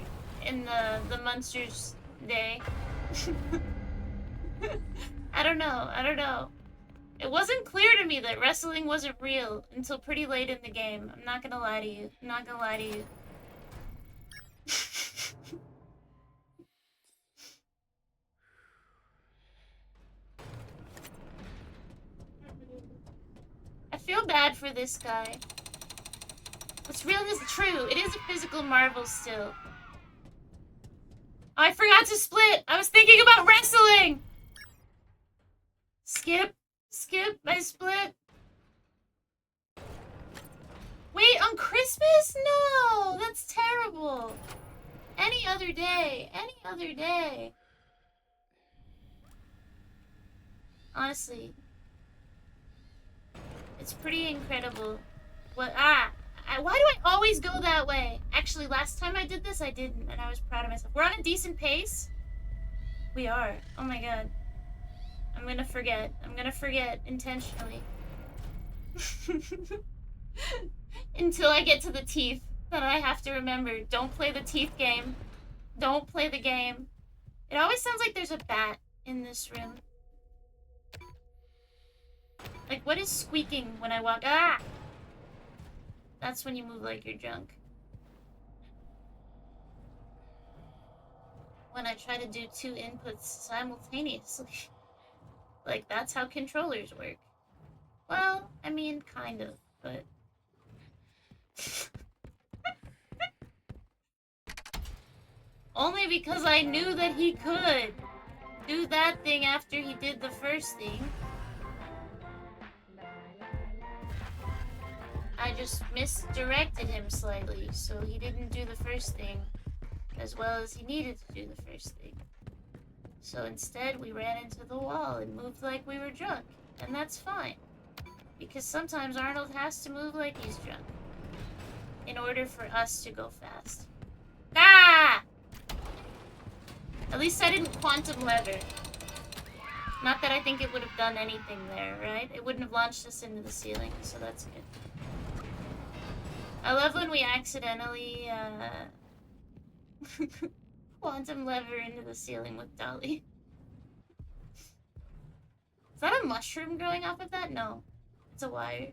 in the Munsters day. I don't know. It wasn't clear to me that wrestling wasn't real until pretty late in the game. I'm not gonna lie to you. I feel bad for this guy. It's really true. It is a physical marvel still. Oh, I forgot to split. I was thinking about wrestling. Skip. Skip. I split. Wait, on Christmas? No, that's terrible. Any other day. Any other day. Honestly. It's pretty incredible. What? Why do I always go that way? Actually, last time I did this, I didn't, and I was proud of myself. We're on a decent pace. We are. Oh my god. I'm gonna forget. I'm gonna forget intentionally. Until I get to the teeth. Then I have to remember. Don't play the teeth game. Don't play the game. It always sounds like there's a bat in this room. Like, what is squeaking when I walk? Ah! That's when you move like you're drunk. When I try to do 2 inputs simultaneously. Like, that's how controllers work. Well, I mean, kind of, but... Only because I knew that he could do that thing after he did the first thing. I just misdirected him slightly, so he didn't do the first thing as well as he needed to do the first thing. So instead, we ran into the wall and moved like we were drunk, and that's fine. Because sometimes Arnold has to move like he's drunk in order for us to go fast. Ah! At least I didn't quantum lever. Not that I think it would have done anything there, right? It wouldn't have launched us into the ceiling, so that's good. I love when we accidentally, quantum lever into the ceiling with Dolly. Is that a mushroom growing off of that? No. It's a wire.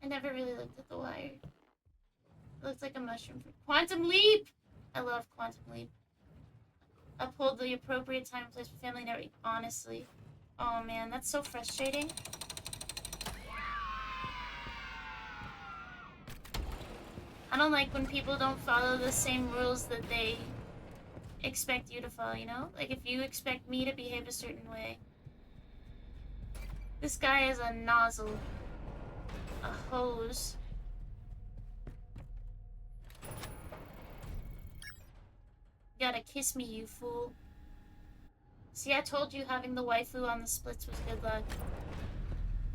I never really looked at the wire. It looks like a mushroom. Quantum leap! I love quantum leap. Uphold the appropriate time and place for family and everything. Honestly. Oh man, that's so frustrating. I don't like when people don't follow the same rules that they expect you to follow, you know? Like, if you expect me to behave a certain way. This guy is a nozzle. A hose. You gotta kiss me, you fool. See, I told you having the waifu on the splits was good luck.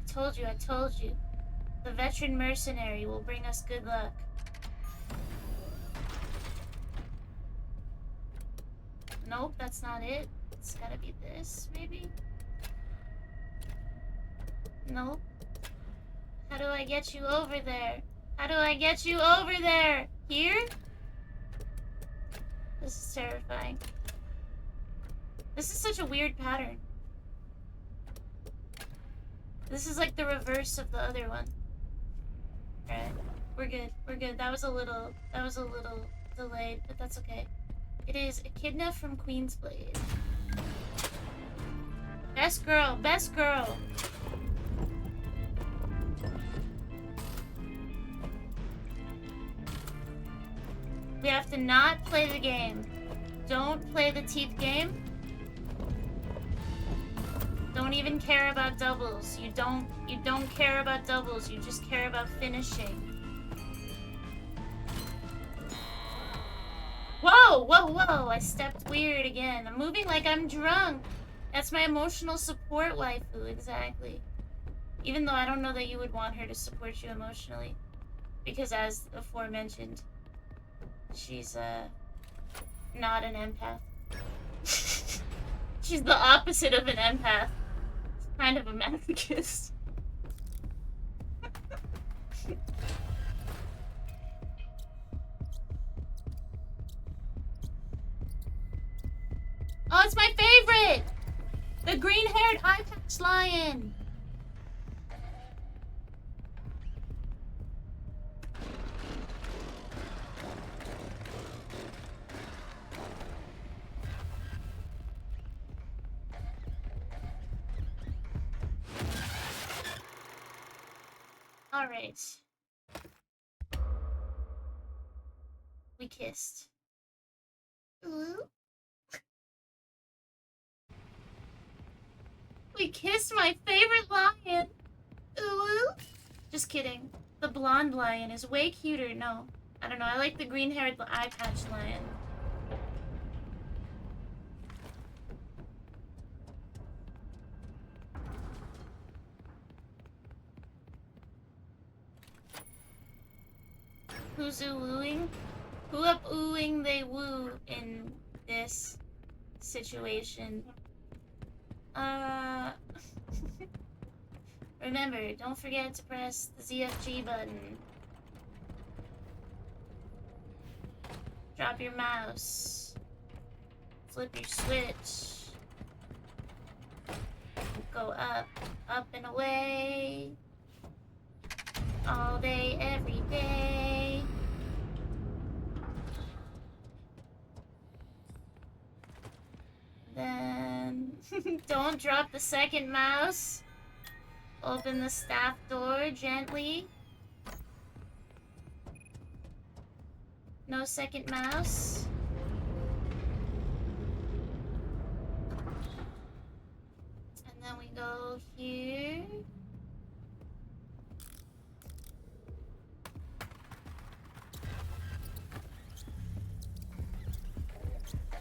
I told you. The veteran mercenary will bring us good luck. Nope, that's not it. It's gotta be this, maybe? Nope. How do I get you over there? How do I get you over there? Here? This is terrifying. This is such a weird pattern. This is like the reverse of the other one. Alright. We're good. We're good. That was a little delayed, but that's okay. It is Echidna from Queensblade. Best girl, best girl. We have to not play the game. Don't play the teeth game. Don't even care about doubles. You don't care about doubles. You just care about finishing. Whoa, whoa, whoa. I stepped weird again. I'm moving like I'm drunk. That's my emotional support waifu, exactly. Even though I don't know that you would want her to support you emotionally. Because as aforementioned, she's, not an empath. She's the opposite of an empath. It's kind of a masochist. Oh, it's my favorite! The green-haired eye-patch lion! Alright. kissed. Ooh. We kissed my favorite lion. Ooh. Just kidding. The blonde lion is way cuter. No, I don't know. I like the green-haired eye patch lion. Who's wooing? Who up oohing they woo in this situation? Remember, don't forget to press the ZFG button. Drop your mouse. Flip your switch. Go up, up and away. All day, every day. Then, don't drop the second mouse. Open the staff door gently. No second mouse. And then we go here.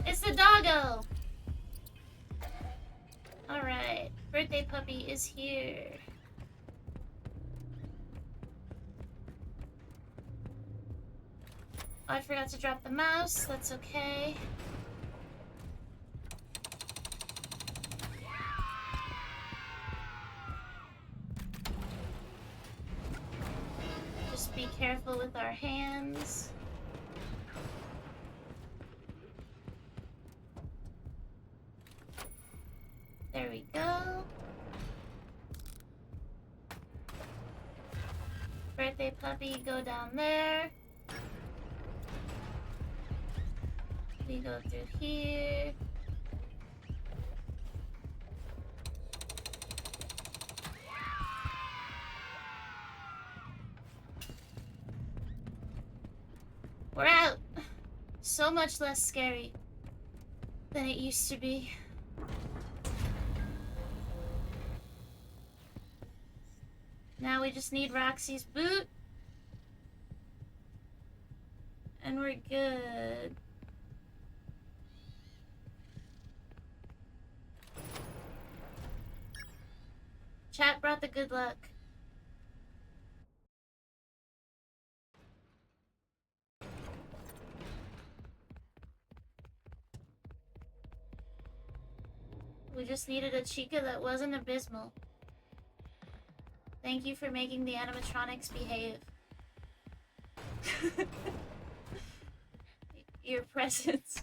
It's the doggo! Alright, birthday puppy is here. Oh, I forgot to drop the mouse. That's okay. Just be careful with our hands. There we go. Birthday puppy, go down there. We go through here. We're out. So much less scary than it used to be. Now we just need Roxy's boot. And we're good. Chat brought the good luck. We just needed a Chica that wasn't abysmal. Thank you for making the animatronics behave. Your presence.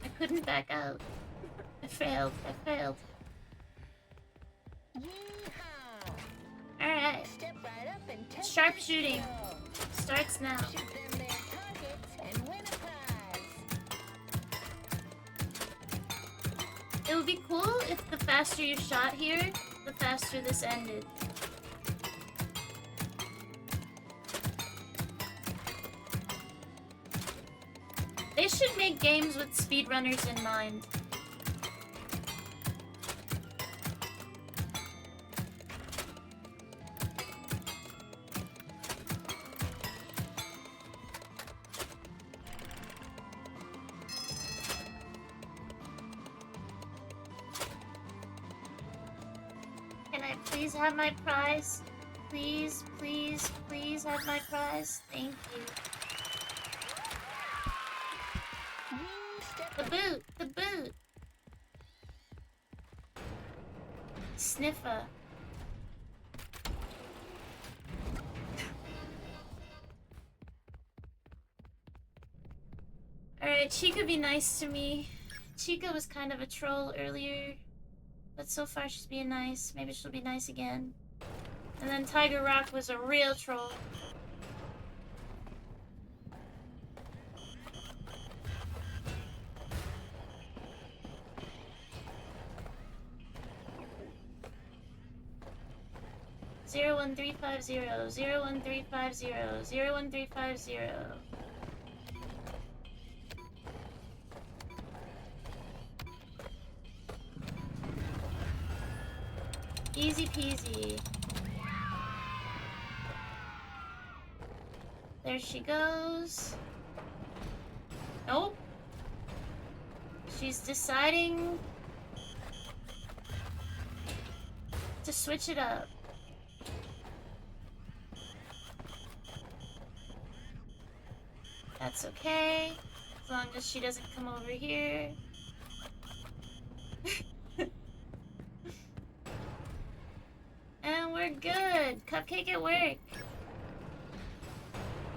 I couldn't back out. I failed. I failed. Alright. Sharpshooting starts now. It would be cool if the faster you shot here, the faster this ended. They should make games with speedrunners in mind. Can I please have my prize? Please, please, please have my prize. Thank you. The boot! The boot! Sniffer. Alright, Chica be nice to me. Chica was kind of a troll earlier, but so far she's being nice. Maybe she'll be nice again. And then Tiger Rock was a real troll. 01350, 01350, 01350. Easy peasy. There she goes. Nope. She's deciding to switch it up. That's okay, as long as she doesn't come over here. And we're good. Cupcake at work.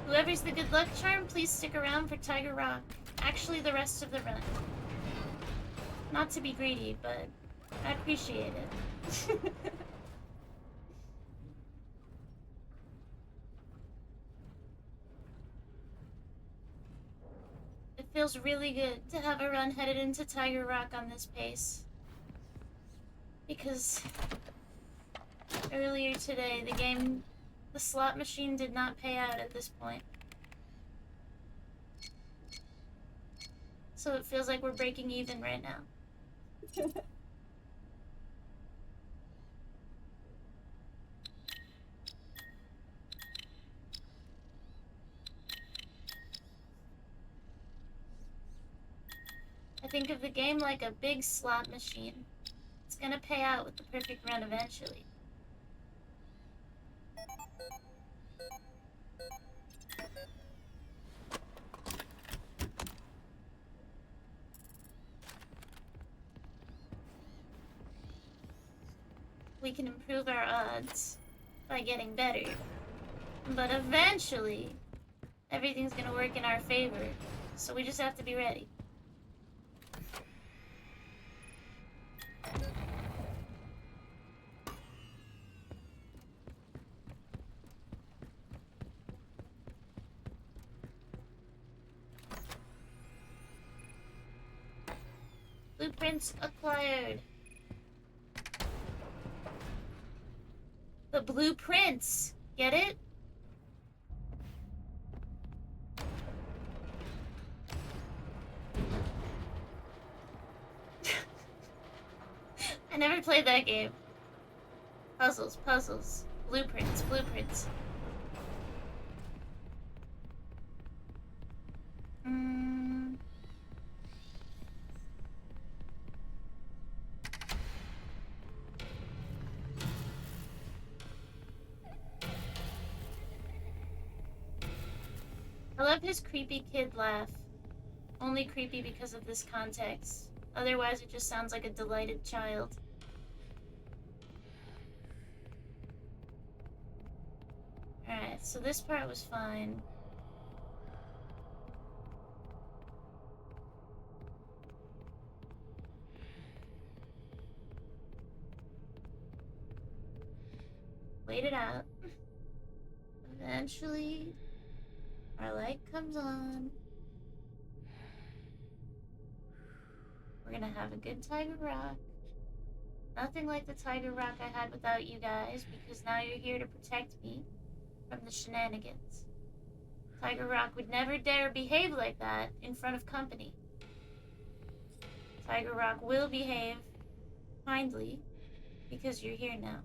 Whoever's the good luck charm, please stick around for Tiger Rock. Actually, the rest of the run. Not to be greedy, but I appreciate it. It feels really good to have a run headed into Tiger Rock on this pace. Because earlier today, the slot machine did not pay out at this point. So it feels like we're breaking even right now. I think of the game like a big slot machine. It's gonna pay out with the perfect run eventually. We can improve our odds by getting better. But eventually, everything's gonna work in our favor. So we just have to be ready. Blueprints acquired. The blueprints! Get it? I never played that game. Puzzles, puzzles. Blueprints, blueprints. I love his creepy kid laugh. Only creepy because of this context. Otherwise, it just sounds like a delighted child. Alright, so this part was fine. Wait it out. Eventually, our light comes on. We're gonna have a good Tiger Rock. Nothing like the Tiger Rock I had without you guys, because now you're here to protect me from the shenanigans. Tiger Rock would never dare behave like that in front of company. Tiger Rock will behave kindly because you're here now.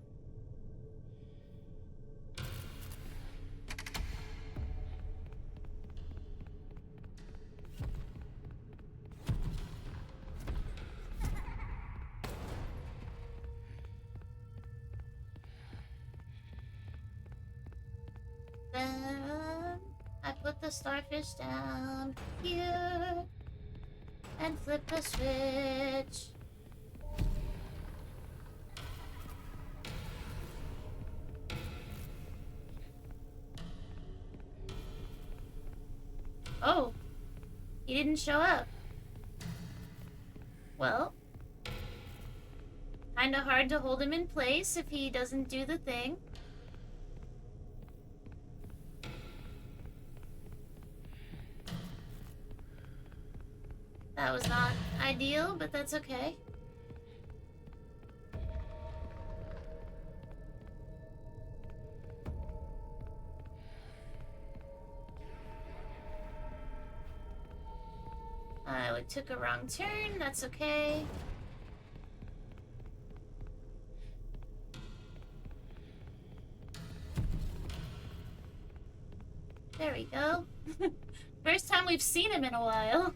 Then I put the starfish down here and flip the switch. Oh, he didn't show up. Well, kinda hard to hold him in place if he doesn't do the thing. That was not ideal, but that's okay. I took a wrong turn. That's okay. There we go. First time we've seen him in a while.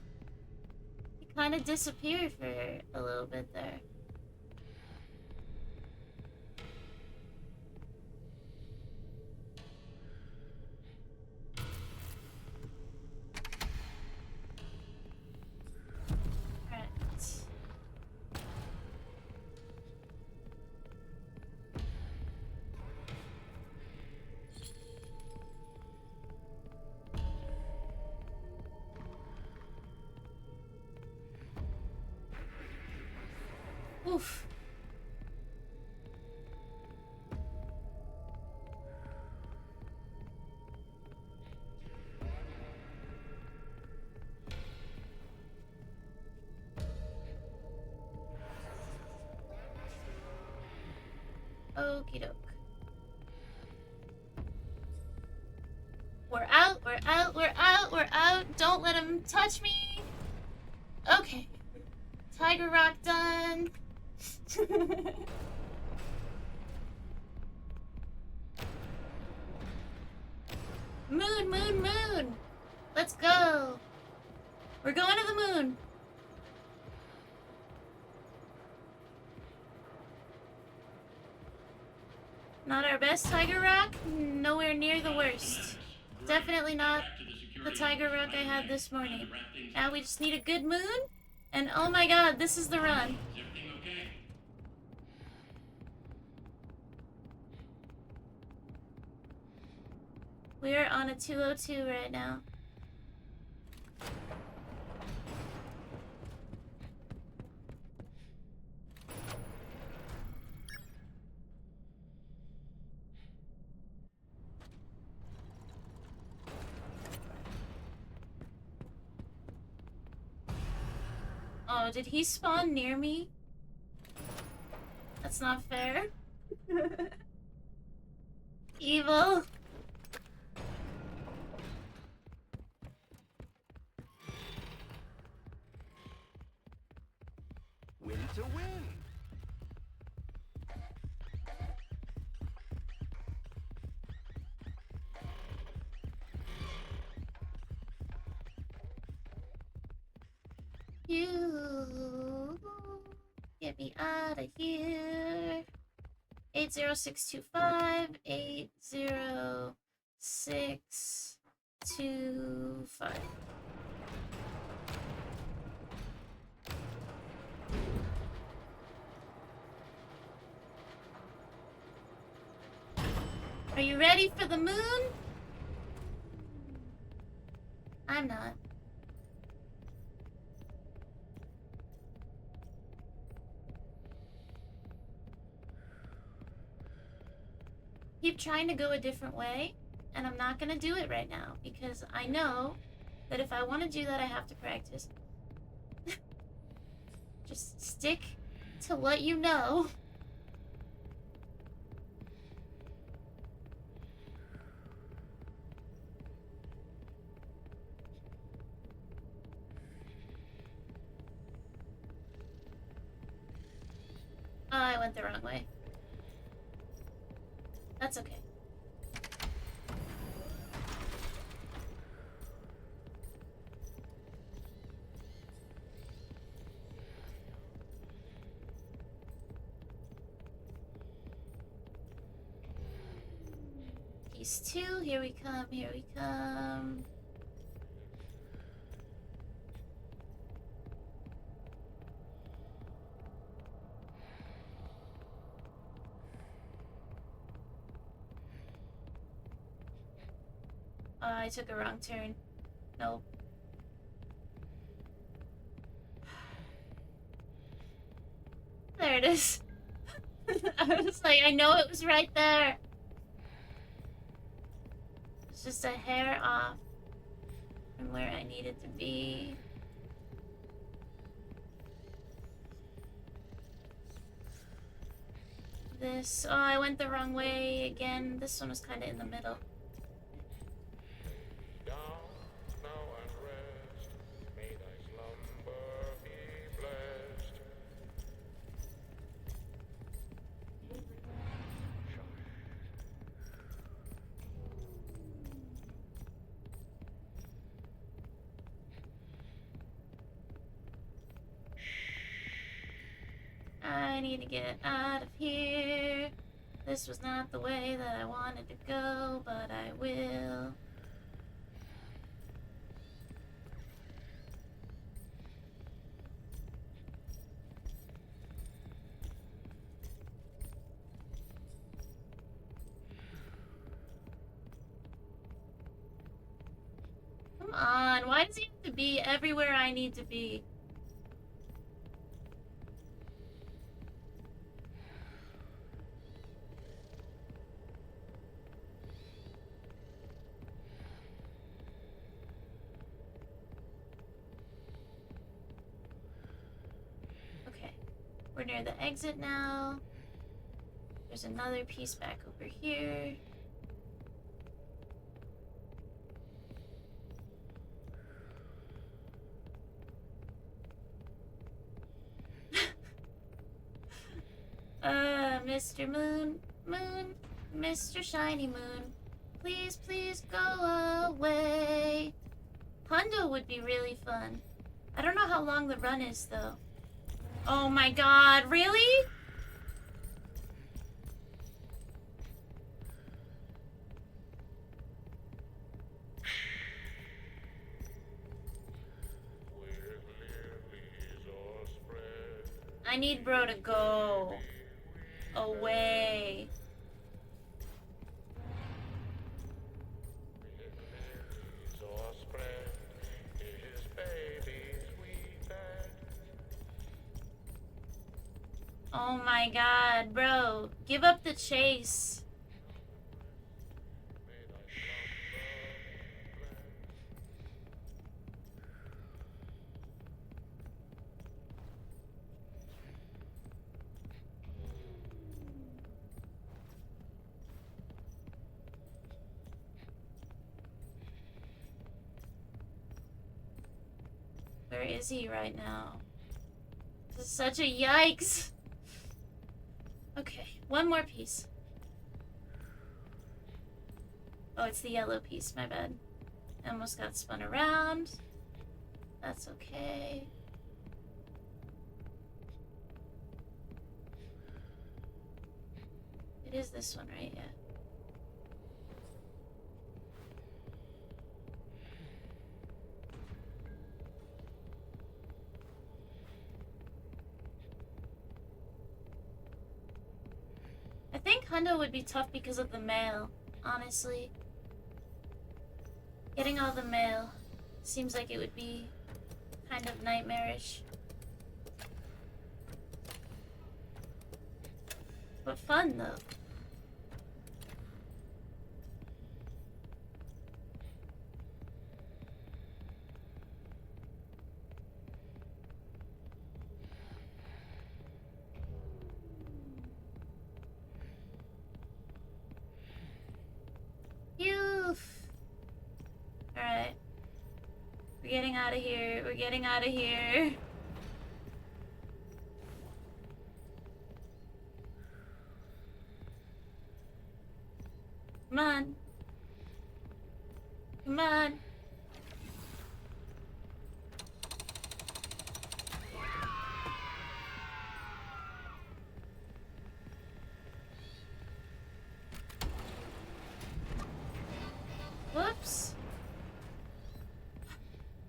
He kind of disappeared for a little bit there. Right. Oof. Okie doke. We're out, we're out, we're out, we're out. Don't let him touch me. Okay. Tiger Rock done. Moon, moon, moon. Let's go. We're going to the moon. Not our best Tiger Rock, nowhere near the worst. Definitely not the Tiger Rock I had this morning. Now we just need a good moon, and oh my god, this is the run. Is everything okay? We're on a 202 right now. Oh, did he spawn near me? That's not fair. Evil. Win to win. You get me out of here. 80625 80625. Are you ready for the moon? I'm not. Keep trying to go a different way, and I'm not gonna do it right now because I know that if I want to do that, I have to practice. Just stick to what you know. Oh, I went the wrong way. That's okay. Piece 2, here we come, here we come. I took a wrong turn. Nope. There it is. I was like, I know it was right there. It's just a hair off from where I needed to be. This, oh, I went the wrong way again. This one was kind of in the middle. Down, now and rest. May thy slumber I need to get out of here. This was not the way that I wanted to go, but I will. Come on, why does he have to be everywhere I need to be? Okay, we're near the exit now. There's another piece back over here. Mr. Moon, Mr. Shiny Moon, please, please go away. Hundo would be really fun. I don't know how long the run is, though. Oh my god, really? I need bro to go away. Oh my god, bro. Give up the chase. Where is he right now? This is such a yikes. Okay, one more piece. Oh, it's the yellow piece, my bad. I almost got spun around. That's okay. It is this one, right? Yeah. I think Hundo would be tough because of the mail, honestly. Getting all the mail seems like it would be kind of nightmarish. But fun, though. Phew. Alright. We're getting out of here. We're getting out of here. Come on. Come on. Whoops.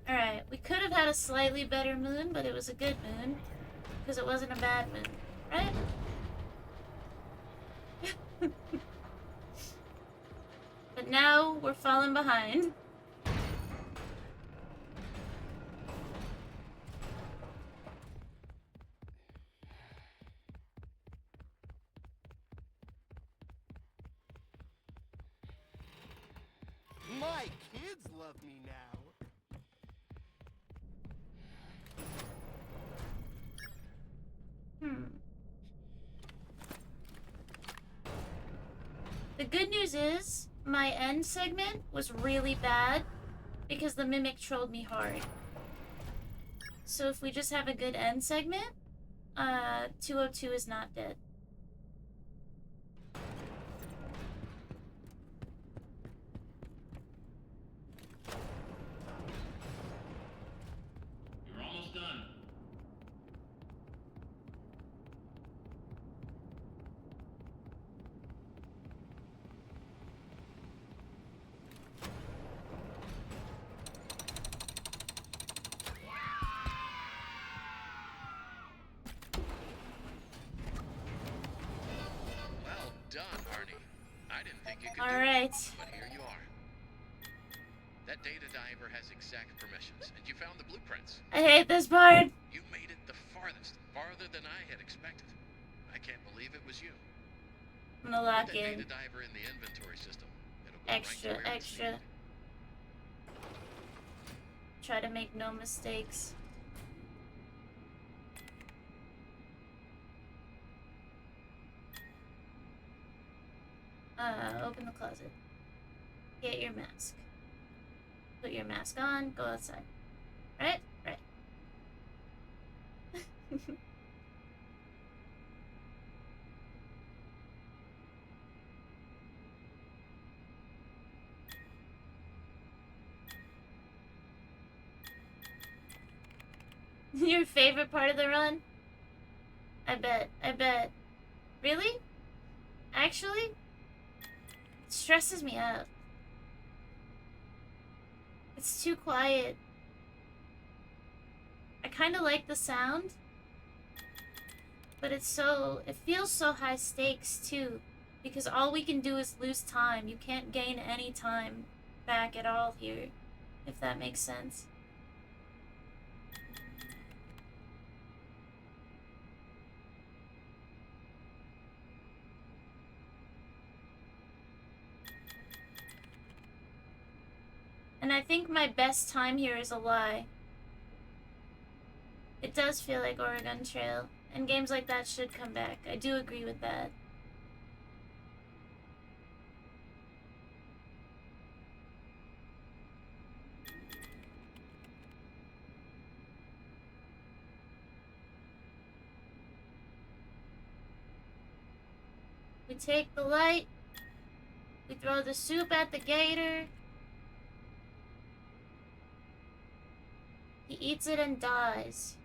Alright, we could have had a slightly better moon, but it was a good moon. Because it wasn't a bad moon, right? But now we're falling behind. My kids love me now. The good news is, my end segment was really bad because the Mimic trolled me hard. So if we just have a good end segment, 202 is not dead. You're almost done. you could All do right. it, but here you are. That data diver has exact permissions, and you found the blueprints. I hate this part. You made it the farthest, farther than I had expected. I can't believe it was you. I'm gonna lock Put that in data diver in the inventory system. It'll go extra, right to where it's extra. needed. Try to make no mistakes. Open the closet. Get your mask. Put your mask on, go outside. Right? Right. Your favorite part of the run? I bet. I bet. Really? Actually? It stresses me out. It's too quiet. I kind of like the sound, but it feels so high stakes too, because all we can do is lose time. You can't gain any time back at all here, if that makes sense. And I think my best time here is a lie. It does feel like Oregon Trail, and games like that should come back. I do agree with that. We take the light, we throw the soup at the gator. He eats it and dies.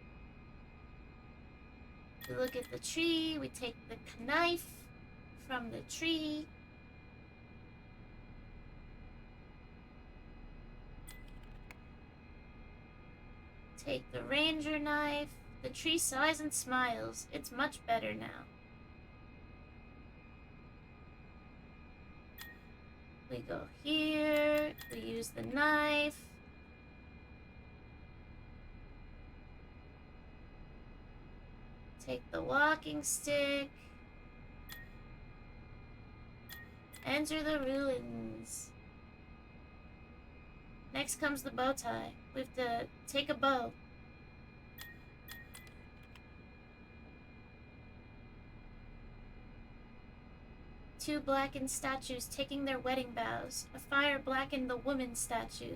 We look at the tree, we take the knife from the tree. Take the ranger knife. The tree sighs and smiles. It's much better now. We go here, we use the knife. Take the walking stick. Enter the ruins. Next comes the bow tie. We have to take a bow. Two blackened statues taking their wedding vows. A fire blackened the woman's statue.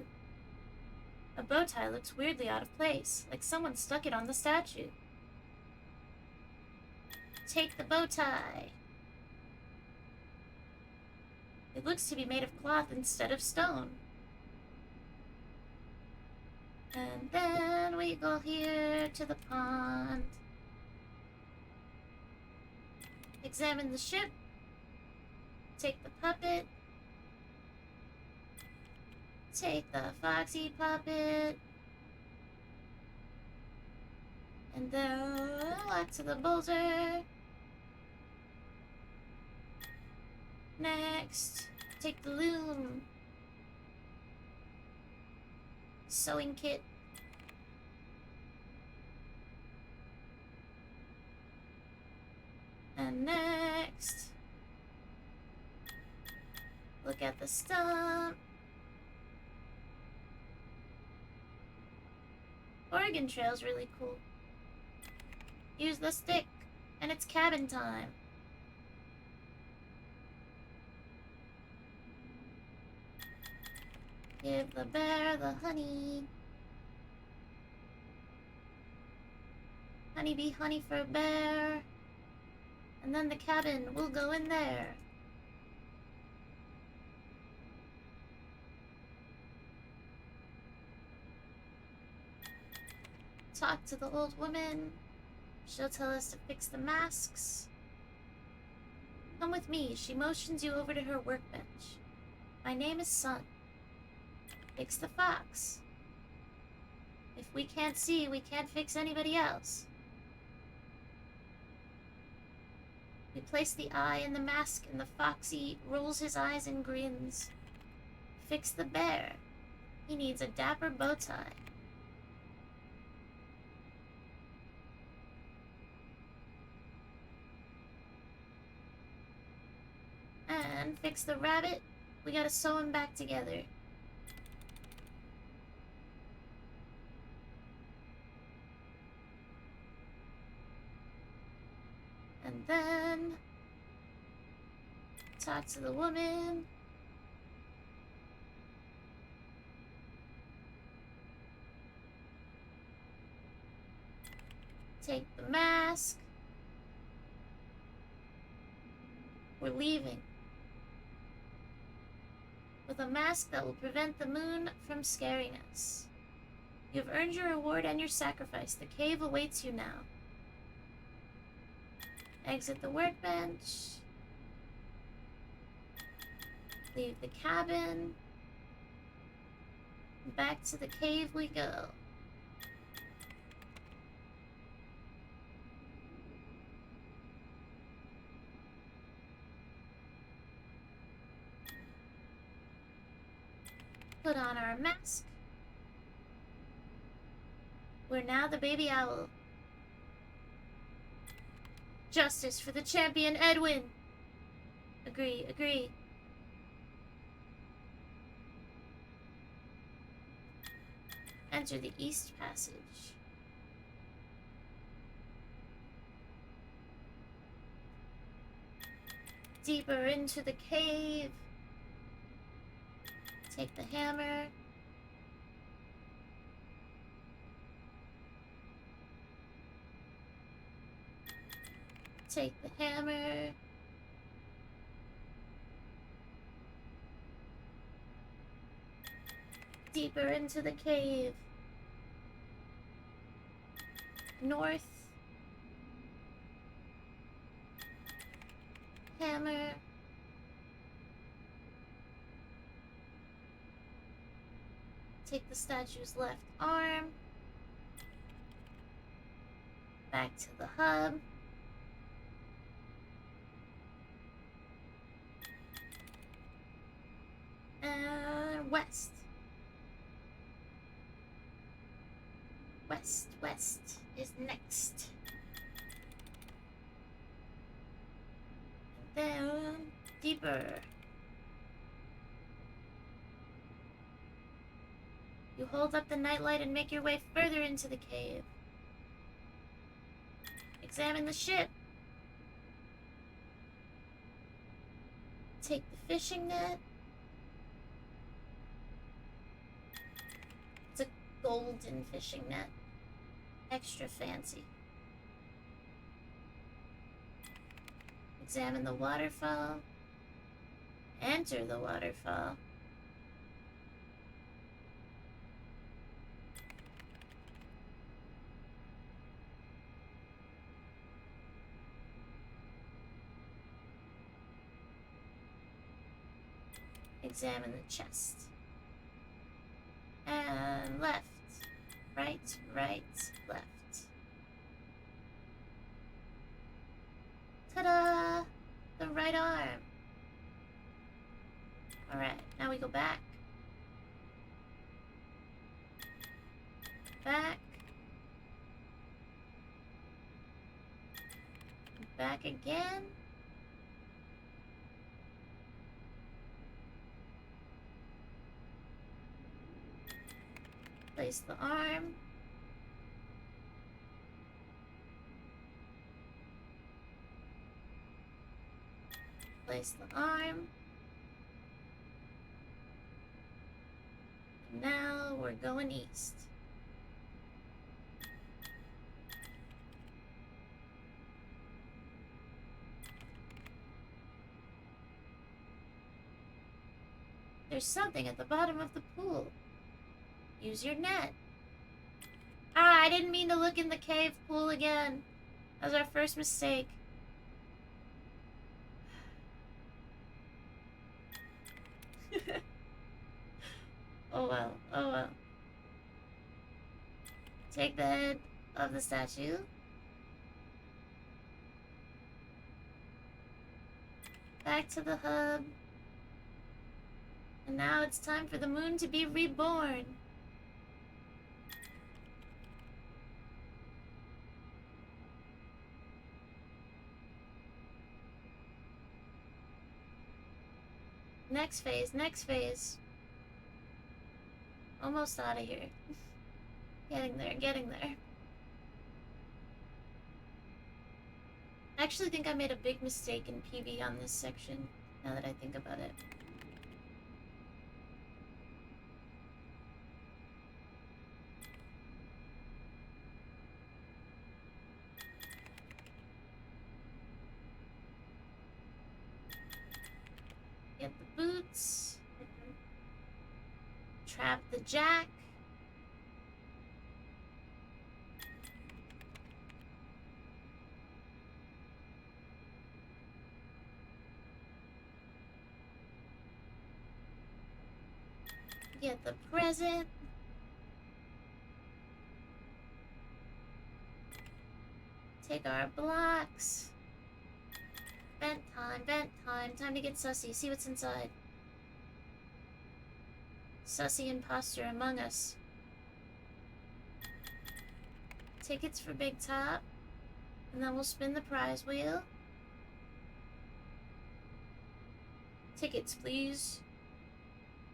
A bow tie looks weirdly out of place, like someone stuck it on the statue. Take the bow tie. It looks to be made of cloth instead of stone. And then we go here to the pond. Examine the ship. Take the puppet. Take the foxy puppet. And then walk to the boulder. Next, take the loom. Sewing kit. And next, look at the stump. Oregon Trail's really cool. Use the stick, and it's cabin time. Give the bear the honey. Honeybee honey for a bear. And then the cabin will go in there. Talk to the old woman. She'll tell us to fix the masks. Come with me. She motions you over to her workbench. My name is Sun. Fix the fox. If we can't see, we can't fix anybody else. We place the eye in the mask and the foxy rolls his eyes and grins. Fix the bear. He needs a dapper bow tie. And fix the rabbit. We gotta sew him back together. And then talk to the woman. Take the mask. We're leaving. With a mask that will prevent the moon from scaring us. You have earned your reward and your sacrifice. The cave awaits you now. Exit the workbench. Leave the cabin. Back to the cave we go. Put on our mask. We're now the baby owl. Justice for the champion, Edwin. Agree, agree. Enter the East Passage. Deeper into the cave. Take the hammer. Take the hammer. Deeper into the cave. North. Hammer. Take the statue's left arm. Back to the hub. And west. West is next. And then deeper. You hold up the nightlight and make your way further into the cave. Examine the ship. Take the fishing net. It's a golden fishing net. Extra fancy. Examine the waterfall. Enter the waterfall. Examine the chest. And left. Right, left. Ta-da! The right arm. Alright, now we go back. Back. Back again. Place the arm. Place the arm. Now we're going east. There's something at the bottom of the pool. Use your net. Ah, I didn't mean to look in the cave pool again. That was our first mistake. Oh well, oh well. Take the head of the statue. Back to the hub. And now it's time for the moon to be reborn. Next phase, next phase. Almost out of here. Getting there, getting there. I actually think I made a big mistake in PV on this section, now that I think about it. Get the boots. Trap the jack. Get the present. Take our blocks. Vent time, vent time. Time to get sussy. See what's inside. Sussy imposter among us. Tickets for Big Top. And then we'll spin the prize wheel. Tickets, please.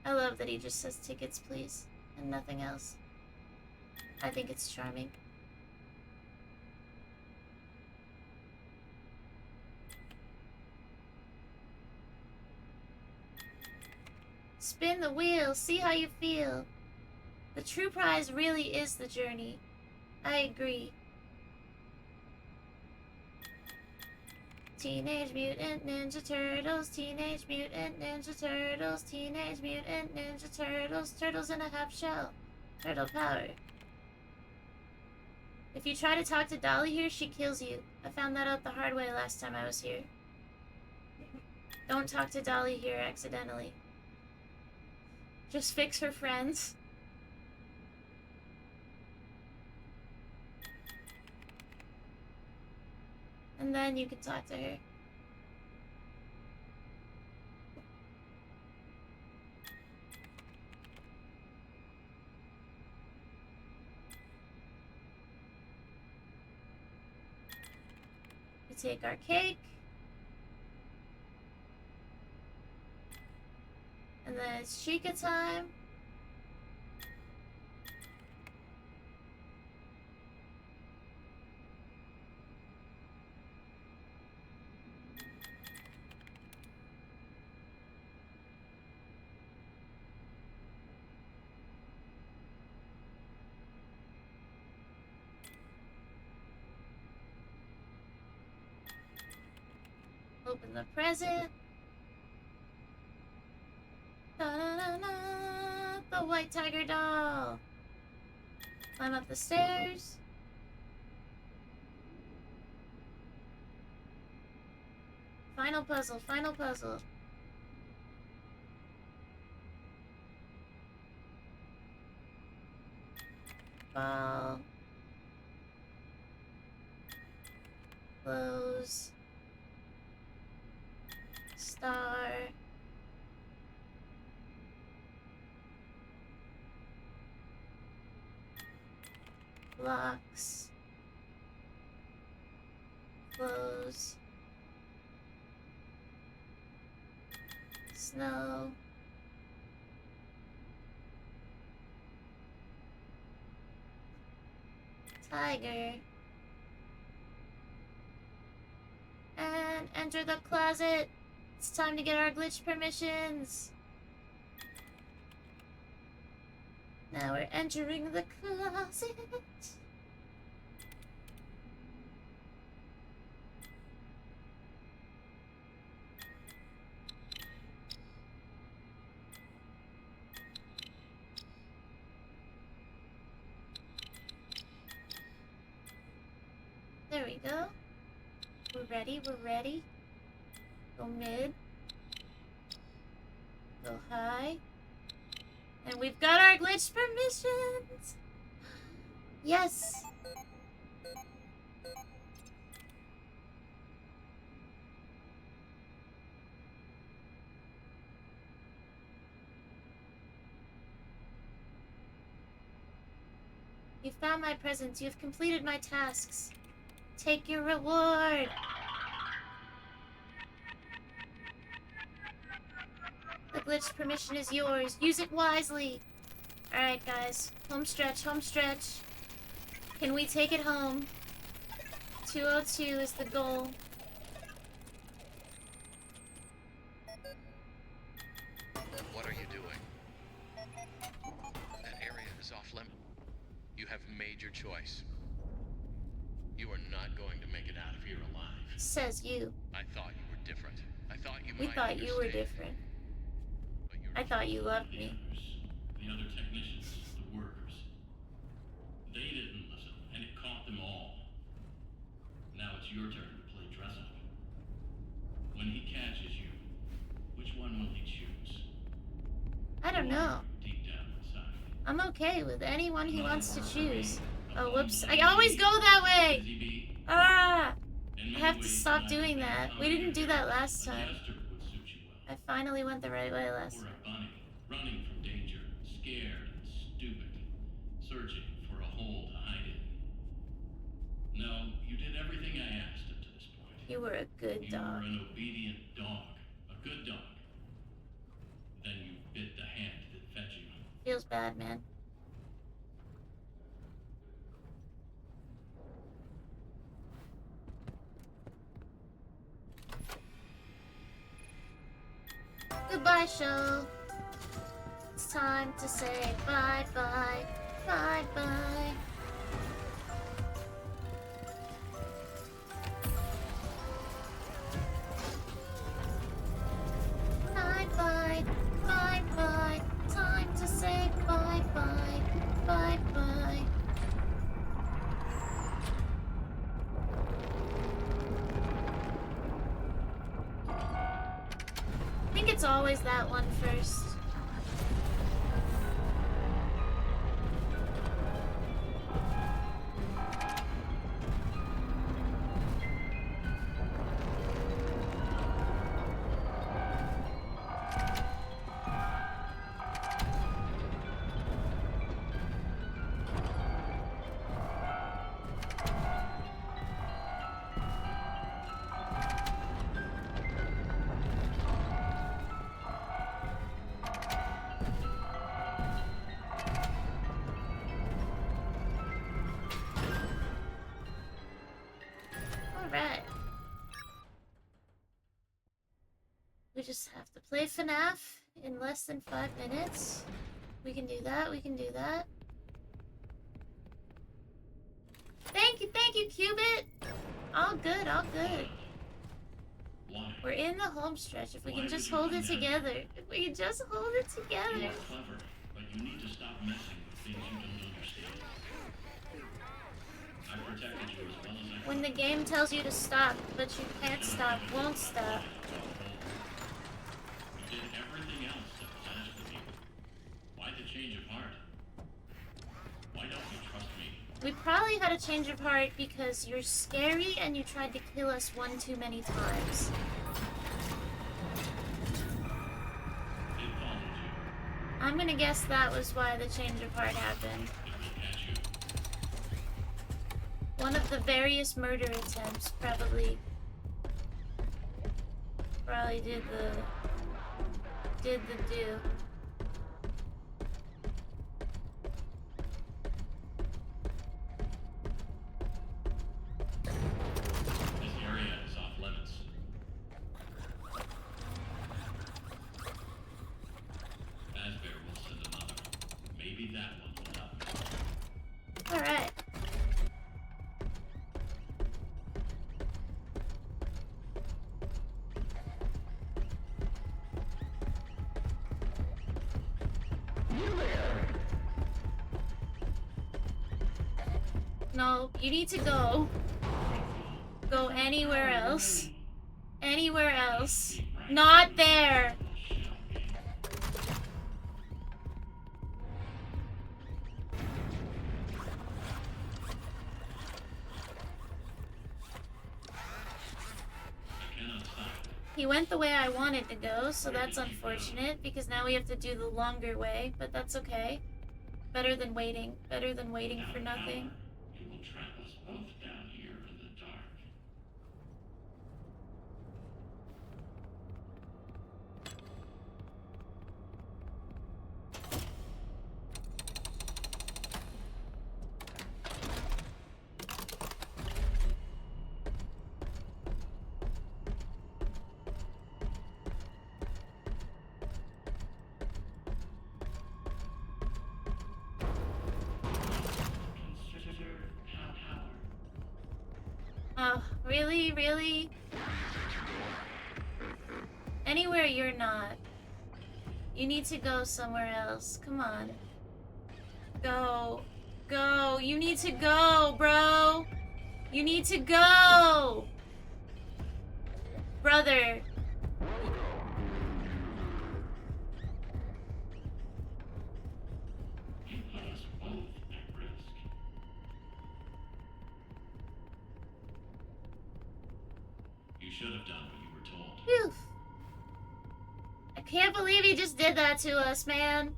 I love that he just says tickets, please, and nothing else. I think it's charming. Spin the wheel, see how you feel. The true prize really is the journey. I agree. Teenage Mutant Ninja Turtles, Teenage Mutant Ninja Turtles, Teenage Mutant Ninja Turtles, turtles in a half shell. Turtle power. If you try to talk to Dolly here, she kills you. I found that out the hard way last time I was here. Don't talk to Dolly here accidentally. Just fix her friends. And then you can talk to her. We take our cake. And then it's Chica time. Open the present. Da-da-da-da, the white tiger doll. Climb up the stairs. Final puzzle, final puzzle. Ball. Close. Star. Blocks. Close. Snow. Tiger. And enter the closet. It's time to get our glitch permissions. Now we're entering the closet. There we go. We're ready, we're ready. Go mid. Go high. And we've got our glitch permissions! Yes! found my presents. You have completed my tasks. Take your reward. The glitch permission is yours. Use it wisely. Alright, guys. Home stretch, home stretch. Can we take it home? 202 is the goal. What are you doing? That area is off limit. You have made your choice. You are not going to make it out of here alive. Says you. I thought you were different. I thought you We might thought you were understand. different. But you're I thought you loved me. The other technicians, the workers. They didn't listen, and it caught them all. Now it's your turn to play dress up. When he catches you, which one will he choose? I don't know. Deep down inside. I'm okay with anyone he wants to choose. Oh, whoops. I always go that way! Ah! I have to stop doing that. We didn't do that last time. I finally went the right way last time. Or a bunny, running from danger, scared and stupid, searching for a hole to hide in. No, you did everything I asked up to this point. You were a good You dog. were an obedient dog. A good dog. Then you bit the hand that fed you. Feels bad, man. Goodbye, show. It's time to say bye-bye. Bye-bye. Bye-bye. Bye-bye. Time to say bye-bye. Bye-bye. I think it's always that one first. Alright. We just have to play FNAF in less than 5 minutes. We can do that, we can do that. Thank you, Cubit! All good, all good. We're in the home stretch. If we can just hold it together. If we can just hold it together. You are clever, but you need to stop messing with things you don't understand. I protected you as well as I could. When the game tells you to stop, but you can't stop, won't stop. You did everything else that was asked of you. Why the change of heart? Why don't you trust me? We probably had a change of heart because you're scary and you tried to kill us one too many times. It followed you. I'm gonna guess that was why the change of heart happened. It will catch you. One of the various murder attempts probably did the do. This area is off limits. Fazbear will send another. Maybe that one will help. Alright. No, you need to go. Go anywhere else. Anywhere else. Not there. He went the way I wanted to go, so that's unfortunate, because now we have to do the longer way, but that's okay. Better than waiting. Better than waiting for nothing. It will trap us both down here in the dark. Oh, really? Really? Anywhere you're not. You need to go somewhere else. Come on. Go. Go. You need to go, bro. You need to go. Brother. You put us both at risk. You should have done what you were told. Phew. I can't believe he just did that to us, man.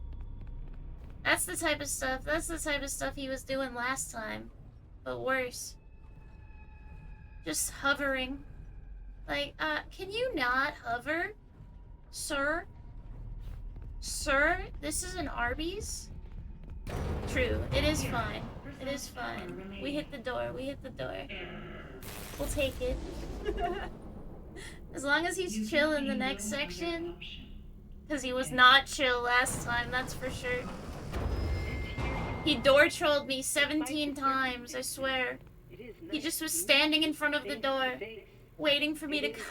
That's the type of stuff he was doing last time. But worse. Just hovering. Like, can you not hover? Sir? Sir? This is an Arby's? True, it is fine. It is fine. We hit the door, we hit the door. We'll take it. As long as he's chill in the next section. Because he was not chill last time, that's for sure. He door trolled me 17 times, I swear. He just was standing in front of the door, waiting for me to come.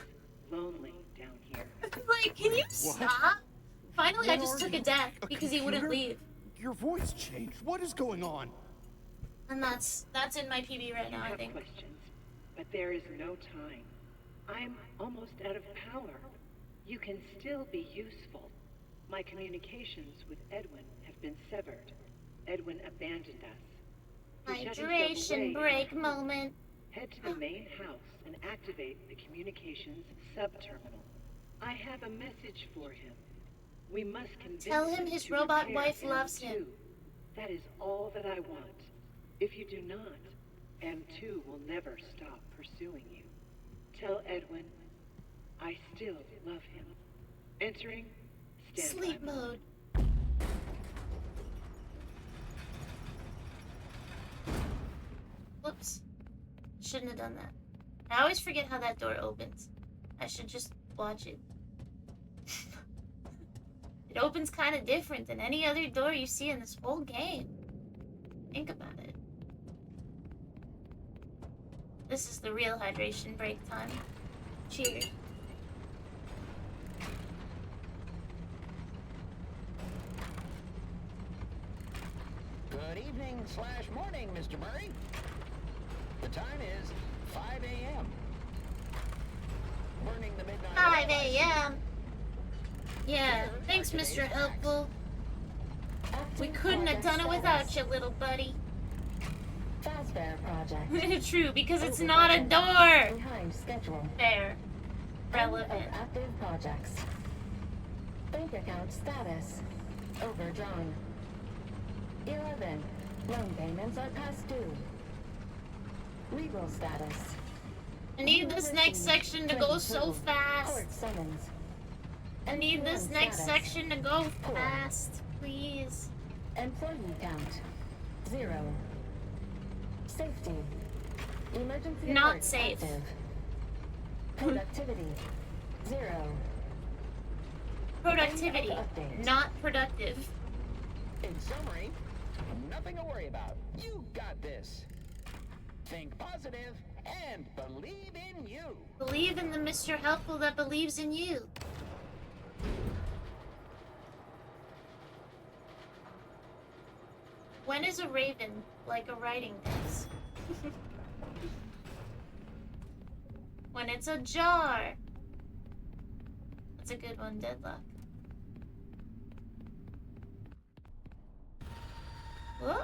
Lonely down here. Like, can you stop? Finally, I just took a death because he wouldn't leave. Your voice changed. What is going on? And that's in my PB right now, I think. Questions, but there is no time. I'm almost out of power. You can still be useful. My communications with Edwin have been severed. Edwin abandoned us. He shut himself Hydration away. break moment. Head to the main house and activate the communications sub-terminal. I have a message for him. We must convince Tell him his to robot repair wife loves him. M2. That is all that I want. If you do not, M2 will never stop pursuing you. Tell Edwin, I still love him. Entering standby Sleep mode. Whoops. Shouldn't have done that. I always forget how that door opens. I should just watch it. It opens kind of different than any other door you see in this whole game. Think about it. This is the real hydration break time. Cheers. Good evening / morning, Mr. Murray. The time is 5 a.m. Burning the midnight 5 oil. a.m. Yeah, thanks, Mr. Helpful. We couldn't have done it without you, little buddy. Fazbear project. True, because it's not a door. Behind schedule. Fair. End Relevant. of active projects. Bank account status. Overdrawn. 11. Loan payments are past due. Legal status. I need this next section to go so fast. Court summons. I need this next Status. section to go fast, please. Employee count. 0. Safety. Emergency Not alert safe. active. Productivity. 0. Productivity, Update. not productive. In summary, nothing to worry about. You got this. Think positive and believe in you. Believe in the Mr. Helpful that believes in you. When is a raven like a writing desk? When it's a jar. That's a good one, Deadlock. Whoop.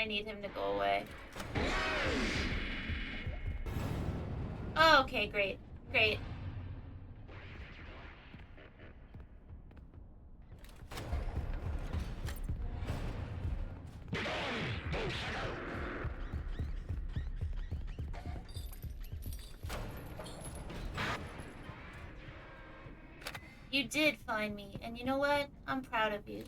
I need him to go away. Oh, okay, great. Great. You did find me, and you know what? I'm proud of you.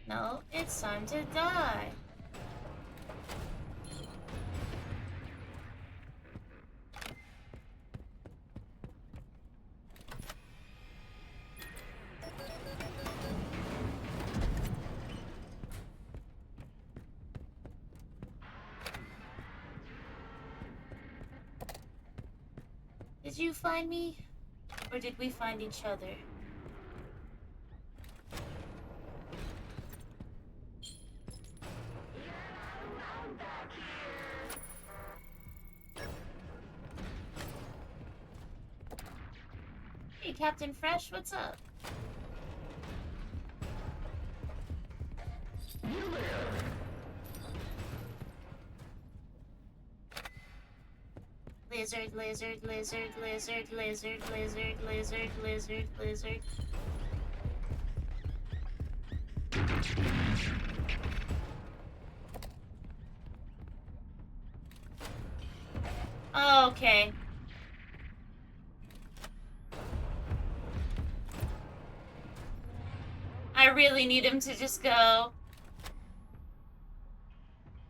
No, it's time to die. Did you find me? Or did we find each other? Hey, Captain Fresh, what's up? Lizard, lizard, lizard, lizard, lizard, lizard, lizard, lizard, lizard. Oh, okay. I really need him to just go.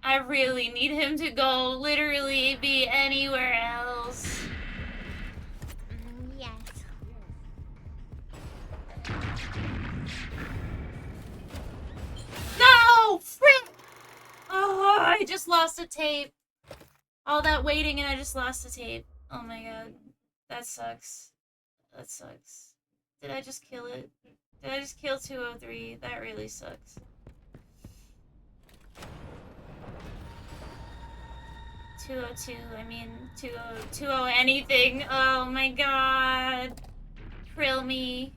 I really need him to go literally be anywhere else. Yes. No! Frick! Oh, I just lost a tape. All that waiting and I just lost a tape. Oh my god. That sucks. That sucks. Did I just kill it? Did I just kill 203? That really sucks. 202, I mean 20 anything. Oh my god. Krill me.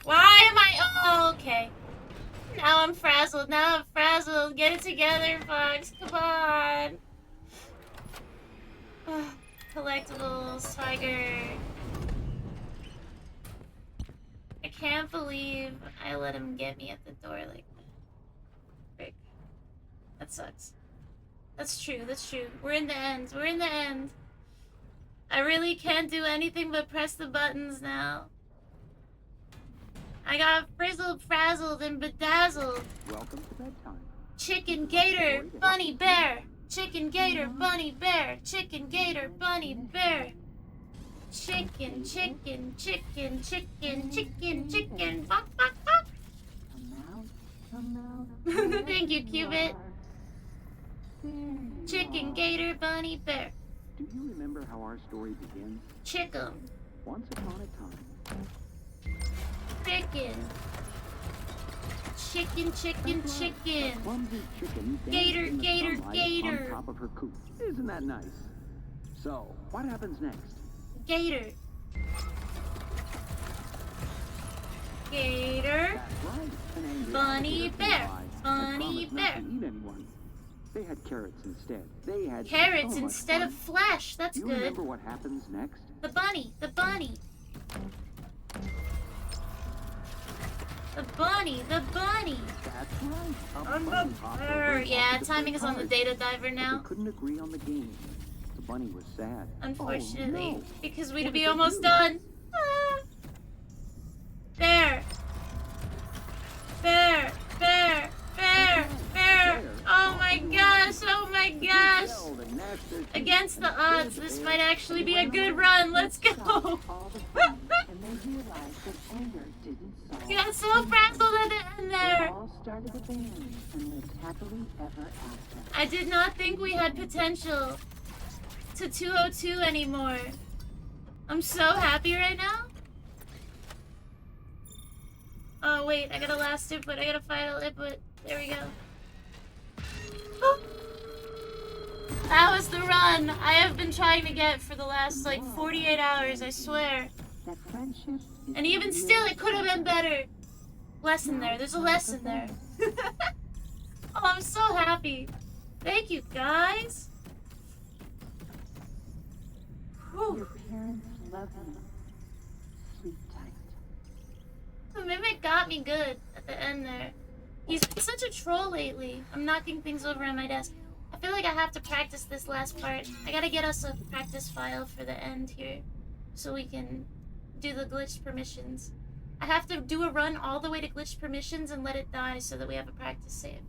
Why am I? Oh, okay. Now I'm frazzled. Now I'm frazzled. Get it together, Fox. Come on. Collectibles, Tiger. I can't believe I let him get me at the door like that. Frick. That sucks. That's true. That's true. We're in the end. We're in the end. I really can't do anything but press the buttons now. I got frizzled, frazzled, and bedazzled. Welcome to bedtime. Chicken, gator, bunny, bear. Chicken, gator, bunny, bear. Chicken, gator, bunny, bear. Chicken, chicken, chicken, chicken, chicken, chicken. Bok, bok, bok. Thank you, Cubit. Chicken, gator, bunny, bear. Do you remember how our story begins? Chicken. Once upon a time. Chicken. Chicken, chicken, chicken. A clumsy chicken Gator, danced in the gator, sunlight gator. on top of her coop. Isn't that nice? So, what happens next? Gator. Gator. That's right. An angry Bunny, alligator bear. came by and Bunny, promised not bear. to eat anyone. They had carrots instead. They had Carrots so much instead fun. of flesh. That's Do you good. remember what happens next? The bunny. The bunny. The bunny. The bunny. That's right. A I'm bunny the hopped over bird. and Yeah, offered to timing play is on the cards, data diver but now. They couldn't agree on the game. The bunny was sad. Unfortunately, Oh, no. because What we'd did be they almost do? done. Ah. Bear. Bear. Bear. Bear. Bear. Oh my gosh. Oh my gosh. Against the odds, this might actually be a good run. Let's go. You got so frazzled at the end there. I did not think we had potential to 202 anymore. I'm so happy right now. Oh wait, I got a last input. I gotta final input. There we go. That was the run I have been trying to get for the last, like, 48 hours, I swear. And even still, it could have been better. Lesson there. There's a lesson there. Oh, I'm so happy. Thank you, guys. Whew. Your parents love you. Sleep tight. The Mimic got me good at the end there. He's been such a troll lately. I'm knocking things over on my desk. I feel like I have to practice this last part. I gotta get us a practice file for the end here, so we can do the glitched permissions. I have to do a run all the way to glitched permissions and let it die so that we have a practice save.